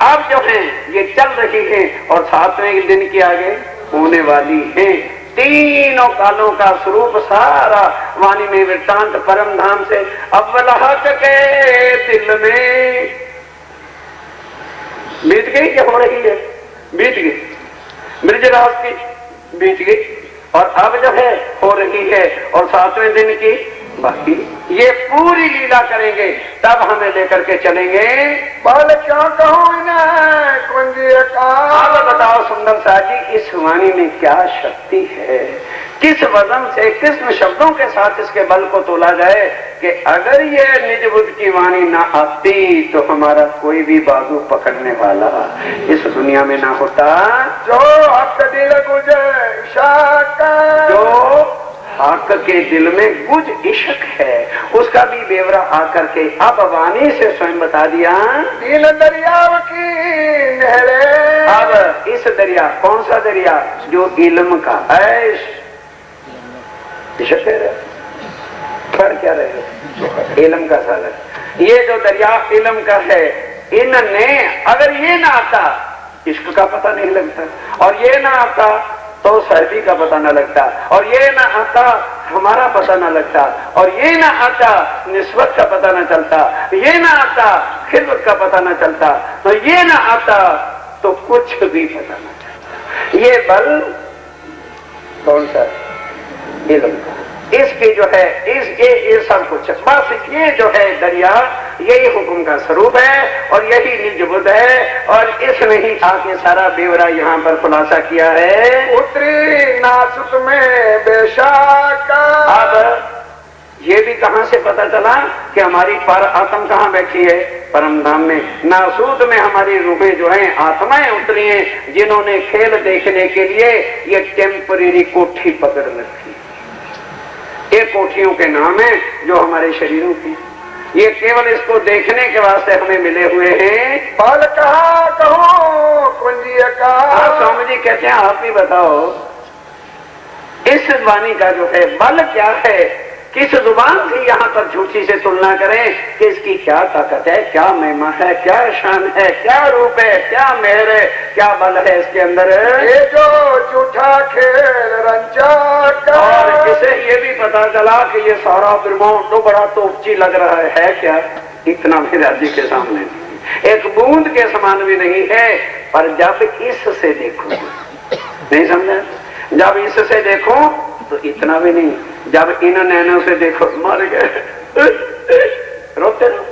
अब जो है ये चल रही है, और 7वें दिन की आगे होने वाली है। तीनों कालों का स्वरूप सारा वाणी में वृत्तांत परम धाम से अव्वल हक के दिल में बीत गई, क्या हो रही है? बीत गई ब्रिजराज की, बीत गई, और अब जो है हो रही है, और 7वें दिन की बाकी। ये पूरी लीला करेंगे तब हमें लेकर के चलेंगे। बोल क्या कहूं इन्हें कुंजिया का। आप बताओ सुंदर साहब जी, इस वाणी में क्या शक्ति है? किस वजन से, किस शब्दों के साथ इसके बल को तोला जाए कि अगर ये निज बुद्ध की वाणी ना आती तो हमारा कोई भी बाजू पकड़ने वाला इस दुनिया में ना होता। जो हक दिल गुजर शाका, जो हक के दिल में गुज इश्क है, उसका भी बेवरा आकर के अब वाणी से स्वयं बता दिया। तीन दरियाव की नहरें। अब इस दरिया, कौन सा दरिया? जो इल्म का ऐश इश्क है, कर क्या रहे? इल्म का सागर। ये जो दरिया इल्म का है, इनने अगर ये ना आता इश्क का पता नहीं लगता, और ये ना आता तो सहबी का पता न लगता, और ये ना आता हमारा पता न लगता, और ये ना आता निस्बत का पता न चलता, ये ना आता खिदमत का पता न चलता, तो ये ना आता तो कुछ भी पता न चलता। ये बल कौन सा? इल्म का। इसकी जो है ये सब कुछ बस ये जो है दरिया यही हुक्म का स्वरूप है और यही निज बुद्ध है, और इसने ही आके सारा ब्यौरा यहाँ पर खुलासा किया है। उतरी नासुत में बेशक। अब ये भी कहां से पता चला कि हमारी पर आत्मा कहां बैठी है? परम धाम में। नासूद में हमारी रूहें जो हैं आत्माएं उतरी हैं, जिन्होंने खेल देखने के लिए ये टेम्परेरी कोठी पकड़ रखी। ये कोठियों के नाम है जो हमारे शरीरों की, ये केवल इसको देखने के वास्ते हमें मिले हुए हैं। बल कहा कहो कुंजिया का। स्वामी जी कहते हैं आप ही बताओ इस वाणी का जो है बल क्या है? किस जुबान से यहाँ पर झूठी से तुलना करें कि इसकी क्या ताकत है, क्या महिमा है, क्या शान है, क्या रूप है, क्या मेहर है, क्या बल है इसके अंदर। ये जो झूठा खेल रंजा का। और इसे ये भी पता चला कि ये सारा ब्रह्मांड तो बड़ा तोपची लग रहा है क्या? इतना मेरा जी के सामने एक बूंद के समान भी नहीं है। पर जब इससे देखो, नहीं समझा? जब इससे देखो तो इतना भी नहीं, जब इन नैनों से देखो मर गए रोते रहो,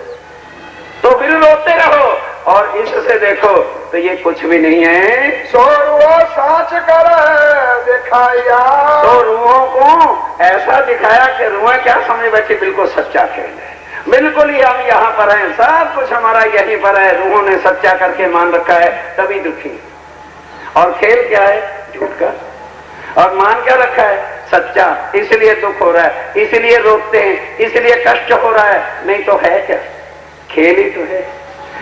तो फिर रोते रहो, और इससे देखो तो ये कुछ भी नहीं है। सो रुआ साच कर दिखाया। तो रूहों को ऐसा दिखाया कि रूहें क्या समझ बैठी बिल्कुल सच्चा खेल है, बिल्कुल ही हम यहाँ पर हैं, सब कुछ हमारा यहीं पर है, रूहों ने सच्चा करके मान रखा है तभी दुखी। और खेल क्या है? झूठ का। और मान क्या रखा है? सच्चा। इसलिए दुख हो रहा है, इसलिए रोकते हैं, इसलिए कष्ट हो रहा है। नहीं तो है क्या? खेल ही तो है।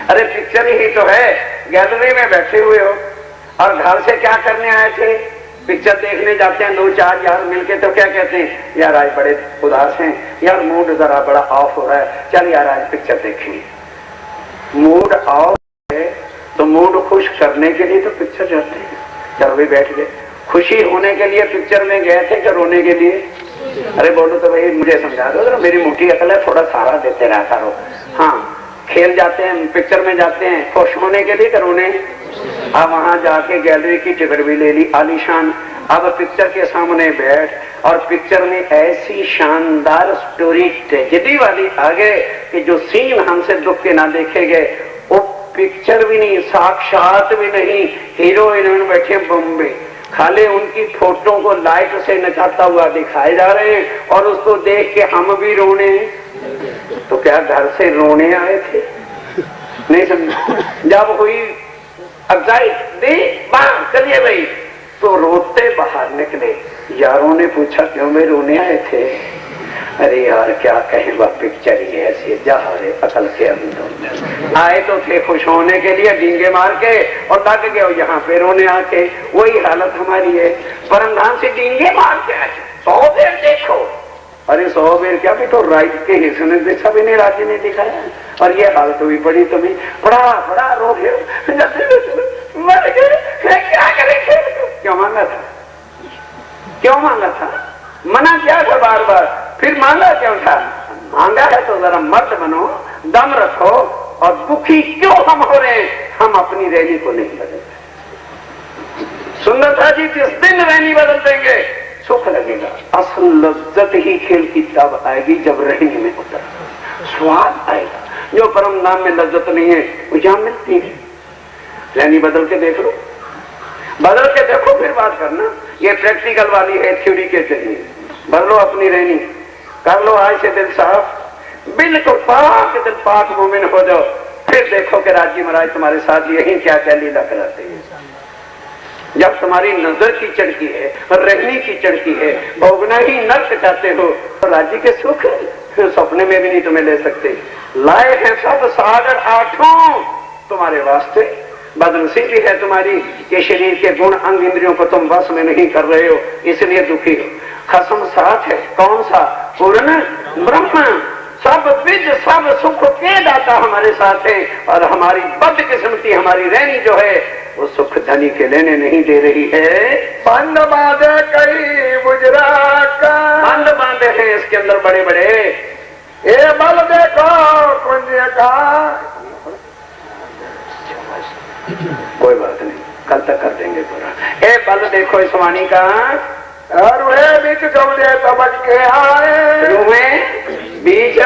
अरे पिक्चर ही तो है। गैलरी में बैठे हुए हो और घर से क्या करने आए थे? पिक्चर देखने जाते हैं दो चार यार मिलके, तो क्या कहते हैं? यार आज बड़े उदास हैं, यार मूड जरा बड़ा ऑफ हो रहा है, चल यार आज पिक्चर देखेंगे। मूड ऑफ है तो मूड खुश करने के लिए तो पिक्चर जाते हैं। चल भी बैठ गए। खुशी होने के लिए पिक्चर में गए थे कि रोने के लिए? अरे बोलो तो भाई मुझे समझा दो, मेरी मोटी अकल है, थोड़ा सहारा देते रहा करो। हाँ, खेल जाते हैं, पिक्चर में जाते हैं खुश होने के लिए कि रोने? अब वहां जाके गैलरी की टिकट भी ले ली आलीशान। अब पिक्चर के सामने बैठ और पिक्चर में ऐसी शानदार स्टोरी ट्रेजेडी वाली आ गए कि जो सीन हमसे दुख के ना देखे गए, वो पिक्चर भी नहीं, साक्षात भी नहीं, हीरो हीरोइन बैठे बॉम्बे, खाली उनकी फोटो को लाइट से नचाता हुआ दिखाए जा रहे हैं, और उसको देख के हम भी रोने हैं। तो क्या घर से रोने आए थे? नहीं समझ? जब हुई अफजाई दी बाहर चलिए भाई, तो रोते बाहर निकले। यारों ने पूछा क्यों भाई रोने आए थे? अरे यार क्या कहें, वह पिक्चर ही ऐसी जहारे अकल के अंदर। आए तो थे खुश होने के लिए डींगे मार के, और लग गए यहाँ पे रोने आके। वही हालत हमारी है। परमधाम से डींगे मार के आए 100 बेर देखो। अरे 100 बेर क्या भी, तो राइट के हिस्से ने देखा भी नहीं, राज्य ने दिखाया। और ये हालत हुई पड़ी तुम्हें, बड़ा बड़ा रो गए, मर गए, क्या करे? क्यों मांगा था? क्यों मांगा था? मना किया था बार बार, फिर मांगा क्यों था? मांगा है तो जरा मर्द बनो, दम रखो। और दुखी क्यों हम हो रहे हैं? हम अपनी रैली को नहीं बदलते। सुंदरता जी जिस दिन रैली बदल देंगे सुख लगेगा। असल लज्जत ही खेल की तब आएगी जब रैली में उतर स्वाद आएगा। जो परम नाम में लज्जत नहीं है वो यहां मिलती है। रैली बदल के देख लो, बदल के देखो फिर बात करना। ये प्रैक्टिकल वाली है, थ्योरी के चाहिए। बदलो अपनी रहनी, कर लो आज से दिल साफ, बिल्कुल पाक दिल पाक मोमिन हो जाओ। फिर देखो कि राजी महाराज तुम्हारे साथ यही क्या क्या लीला कराते हैं। जब तुम्हारी नजर की चढ़ती है, रहनी की चढ़ती है, भोगना ही नर्क चाहते हो, तो राजी के सुख सपने में भी नहीं तुम्हें ले सकते। लाए हैं सब सागर आठों तुम्हारे वास्ते, बदनसीबी है तुम्हारी कि शरीर के गुण अंग इंद्रियों को तुम वश में नहीं कर रहे हो, इसलिए दुखी हो। खसम साथ है, कौन सा? पूर्ण ब्रह्म, सब विज सब सुख के दाता हमारे साथ है। और हमारी बदकिस्मती हमारी रहनी जो है वो सुख धनी के लेने नहीं दे रही है। बंद बांधे कई गुजरा का, बंद इसके अंदर बड़े बड़े। ये बल देखो कुंजी का। कोई बात नहीं, कल तक कर देंगे पूरा। ए बल देखो इस वाणी का, और वे बीच 14 तबक्के आए, रूहें बीच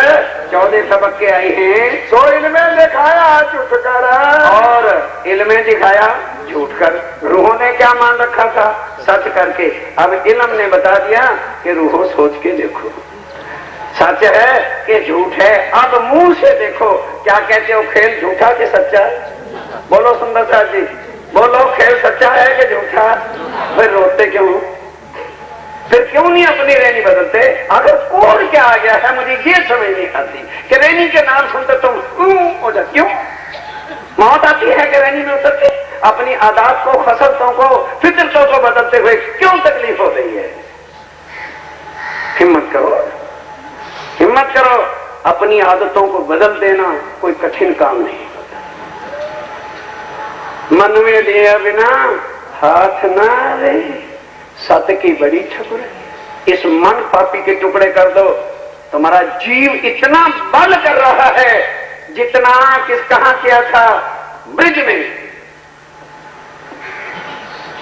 14 तबक्के आई हैं। सो इनमें दिखाया झूठ कर, और इल्म दिखाया झूठ कर। रूहों ने क्या मान रखा था? सच करके। अब इल्म ने बता दिया कि रूहों सोच के देखो, सच है कि झूठ है। अब मुंह से देखो, क्या कहते हो, खेल झूठा कि सच्चा? बोलो सुंदर साहब जी, बोलो खेल सच्चा है कि झूठा? फिर रोते क्यों? फिर क्यों नहीं अपनी रैनी बदलते? अगर कोड क्या आ गया है, मुझे ये समझ नहीं आती कि रैनी के नाम सुनते तुम हो जाते। क्यों मौत आती है कि रैनी में उतरते? अपनी आदात को, खसलतों को, फितरतों को बदलते हुए क्यों तकलीफ हो रही है? हिम्मत करो, हिम्मत करो। अपनी आदतों को बदल देना कोई कठिन काम नहीं होता। मन में लिया बिना हाथ ना रे, सत की बड़ी ठकुर। इस मन पापी के टुकड़े कर दो, तुम्हारा जीव इतना बल कर रहा है जितना किस कहां किया था? ब्रिज में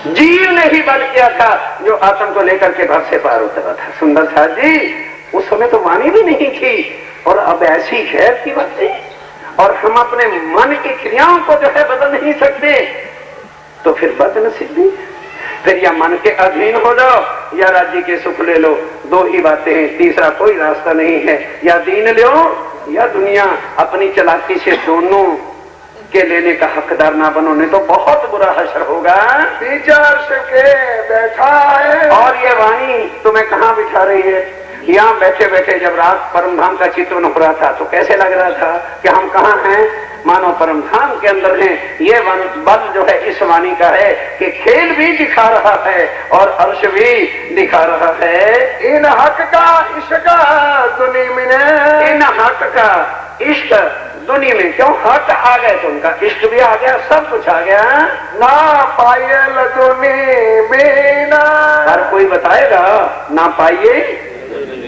जीव ने ही बल किया था, जो आत्म को लेकर के घर से पार उतरा था। सुंदर साहब जी, उस समय तो वाणी भी नहीं थी, और अब ऐसी खैर की बातें। और हम अपने मन की क्रियाओं को जो है बदल नहीं सकते, तो फिर बदनसीबी। फिर या मन के अधीन हो जाओ या राज्य के सुख ले लो, दो ही बातें हैं, तीसरा कोई रास्ता नहीं है। या दीन लो या दुनिया। अपनी चालाकी से दोनों के लेने का हकदार ना बनो, नहीं तो बहुत बुरा हश्र होगा। विचार के बैठा है, और ये वाणी तुम्हें कहाँ बिठा रही है? यहाँ बैठे बैठे जब रात परम धाम का चित्रण हो रहा था तो कैसे लग रहा था कि हम कहाँ हैं? मानो परम धाम के अंदर हैं। ये बल जो है इस वाणी का है कि खेल भी दिखा रहा है और अर्श भी दिखा रहा है। इन हक का इश्क दुनिया में, इन हक का इश्क दुनिया में। क्यों? हक आ गए तो उनका इश्क भी आ गया, सब कुछ आ गया। ना पाइए दुनिया में ना, हर कोई बताएगा ना पाइए।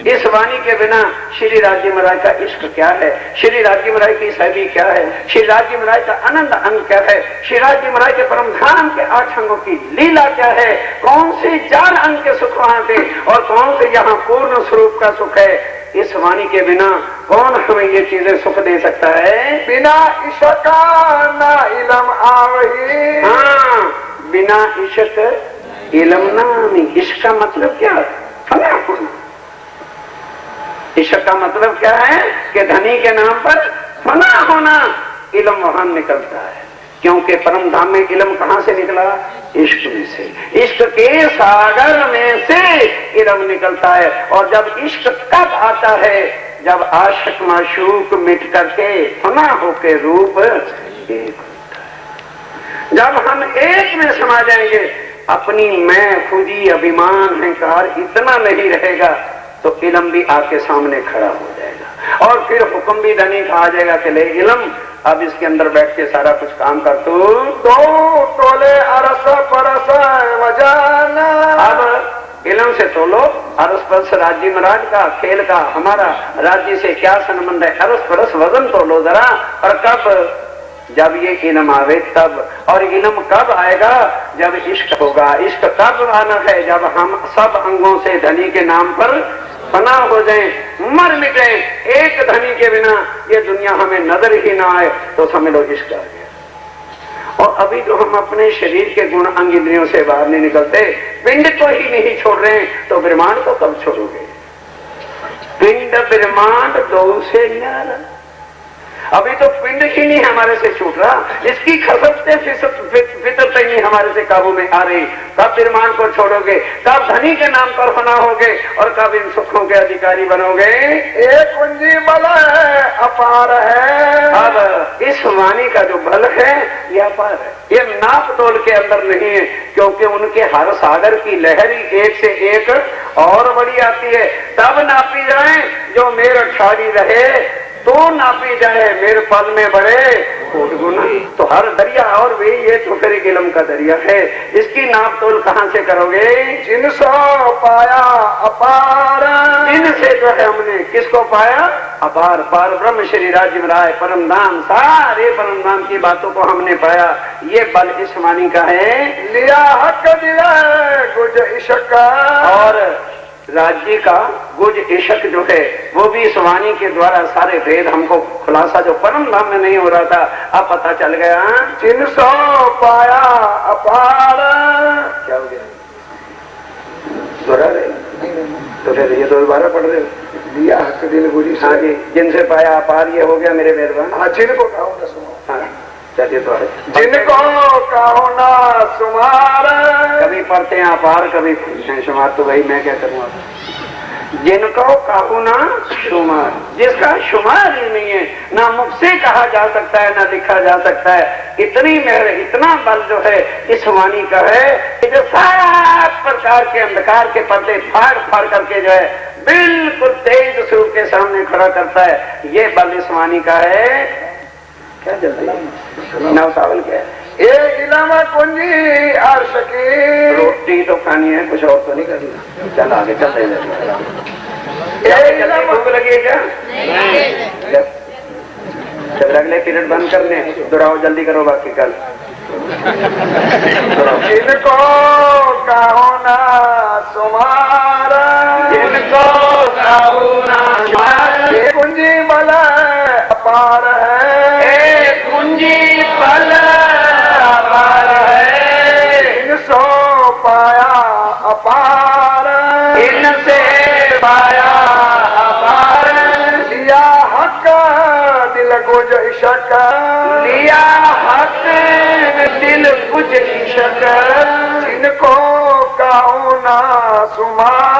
इस वाणी के बिना श्री राज्य महाराज का इश्क क्या है? श्री राज्य महाराज की साहिबी क्या है? श्री राज्य महाराज का आनंद अंग क्या है? श्री राज्य महाराज के परम धाम के 8 अंगों की लीला क्या है? कौन से 4 अंग के सुख वहां थे और कौन से यहाँ पूर्ण स्वरूप का सुख है? इस वाणी के बिना कौन हमें ये चीजें सुख दे सकता है? बिना इश्क ना इल्म आवही। हाँ, बिना इश्क इल्म ना आवी। इश्क का मतलब क्या? फना होना। इश्क का मतलब क्या है? कि धनी के नाम पर फना होना। इल्म वहां निकलता है, क्योंकि परम धाम में इल्म कहां से निकला? इश्क में से। इश्क के सागर में से इल्म निकलता है। और जब इश्क कब आता है? जब आशिक माशूक मिट करके फना होके रूप एक होता है। जब हम एक में समा जाएंगे, अपनी मैं, खुदी, अभिमान, अहंकार इतना नहीं रहेगा, तो इल्म भी आपके सामने खड़ा हो जाएगा। और फिर हुक्म भी धनी का आ जाएगा कि ले इल्म, अब इसके अंदर बैठ के सारा कुछ काम कर तू। तो तोले अरस परस वजाना। अब इल्म से तोलो अरस परस राज्य महाराज का, खेल का हमारा राज्य से क्या संबंध है? अरस परस वजन तोलो जरा। और कब? जब ये इल्म आवे तब। और इल्म कब आएगा? जब इश्क होगा। इश्क कब आना है? जब हम सब अंगों से धनी के नाम पर फना हो जाए, मर मिटे। एक धनी के बिना ये दुनिया हमें नजर ही ना आए तो समझ लो इश्क आ गया। और अभी तो हम अपने शरीर के गुण अंग इंद्रियों से बाहर नहीं निकलते, पिंड को ही नहीं छोड़ रहे, तो ब्रह्मांड को कब छोड़ोगे? पिंड ब्रह्मांड दो से न्यारा। अभी तो पिंड ही नहीं हमारे से छूट रहा, इसकी खसकते फितरत नहीं हमारे से काबू में आ रही। कब ब्रह्मांड को छोड़ोगे? कब धनी के नाम पर फना होगे? और कब इन सुखों के अधिकारी बनोगे? एक कुंजी बल है, अपार है। अब इस वाणी का जो बल है ये अपार है, ये नाप तोल के अंदर नहीं है, क्योंकि उनके हर सागर की लहरी एक से एक और बड़ी आती है। तब नापी जाए जो मेरे ठाड़ी रहे, तो नापी जाए मेरे पल में बड़े कोट गुना। तो हर दरिया और भी ये तो फिर एक इलम का दरिया है। इसकी नाप तोल कहाँ से करोगे? जिनसो पाया अपार, इनसे जो है हमने किसको पाया? अपार पार ब्रह्म श्री राज्य राय परम धाम, सारे परम धाम की बातों को हमने पाया। ये बल इस वाणी का है। लिया हक दिला गुज इशक, और राज्य का गुज इशक जो है वो भी इस वाणी के द्वारा सारे भेद हमको खुलासा जो परम धाम में नहीं हो रहा था अब पता चल गया। जिनसो पाया अपार, क्या हो गया? दोहरा रहे? तो फिर ये तो दोबारा पढ़ रहे हो। लिया हक दिल गुजी। हाँ जी, जिनसे पाया अपार ये हो गया मेरे मेहरबान। हाँ, जिनको कहो ना सुनो। हाँ चलिए तो है। जिनको कहो ना सुमार, कभी पढ़ते हैं अपार कभी शुमार, तो वही मैं क्या करूँगा। जिनको कहो ना शुमार, जिसका शुमार ही नहीं है, ना मुख से कहा जा सकता है ना लिखा जा सकता है। इतनी मेहर इतना बल जो है इस वाणी का है कि जो सात प्रकार के अंधकार के पर्दे फाड़ फाड़ करके जो है बिल्कुल तेज स्वरूप के सामने खड़ा करता है। ये बल इस वाणी का है। क्या जल्दी नवसावल क्या है? ये इलामा कुंजी अर्श की, रोटी तो खानी है, कुछ और तो नहीं करना। चल आगे चलते भूख लगी है क्या? चल अगले पीरियड बंद करने, दोहराओ जल्दी करो बाकी कल। जिनको कहो ना सुमार, जिनको कहो ना सुमार, ये कुंजी बल अपार है, कुंजी बल अपार है। इनसो पाया अपार, इनसे पाया अपार, लिया हक दिल गुज इशक, लिया हक दिल कुछ इशक। जिनको कहो ना सुमार,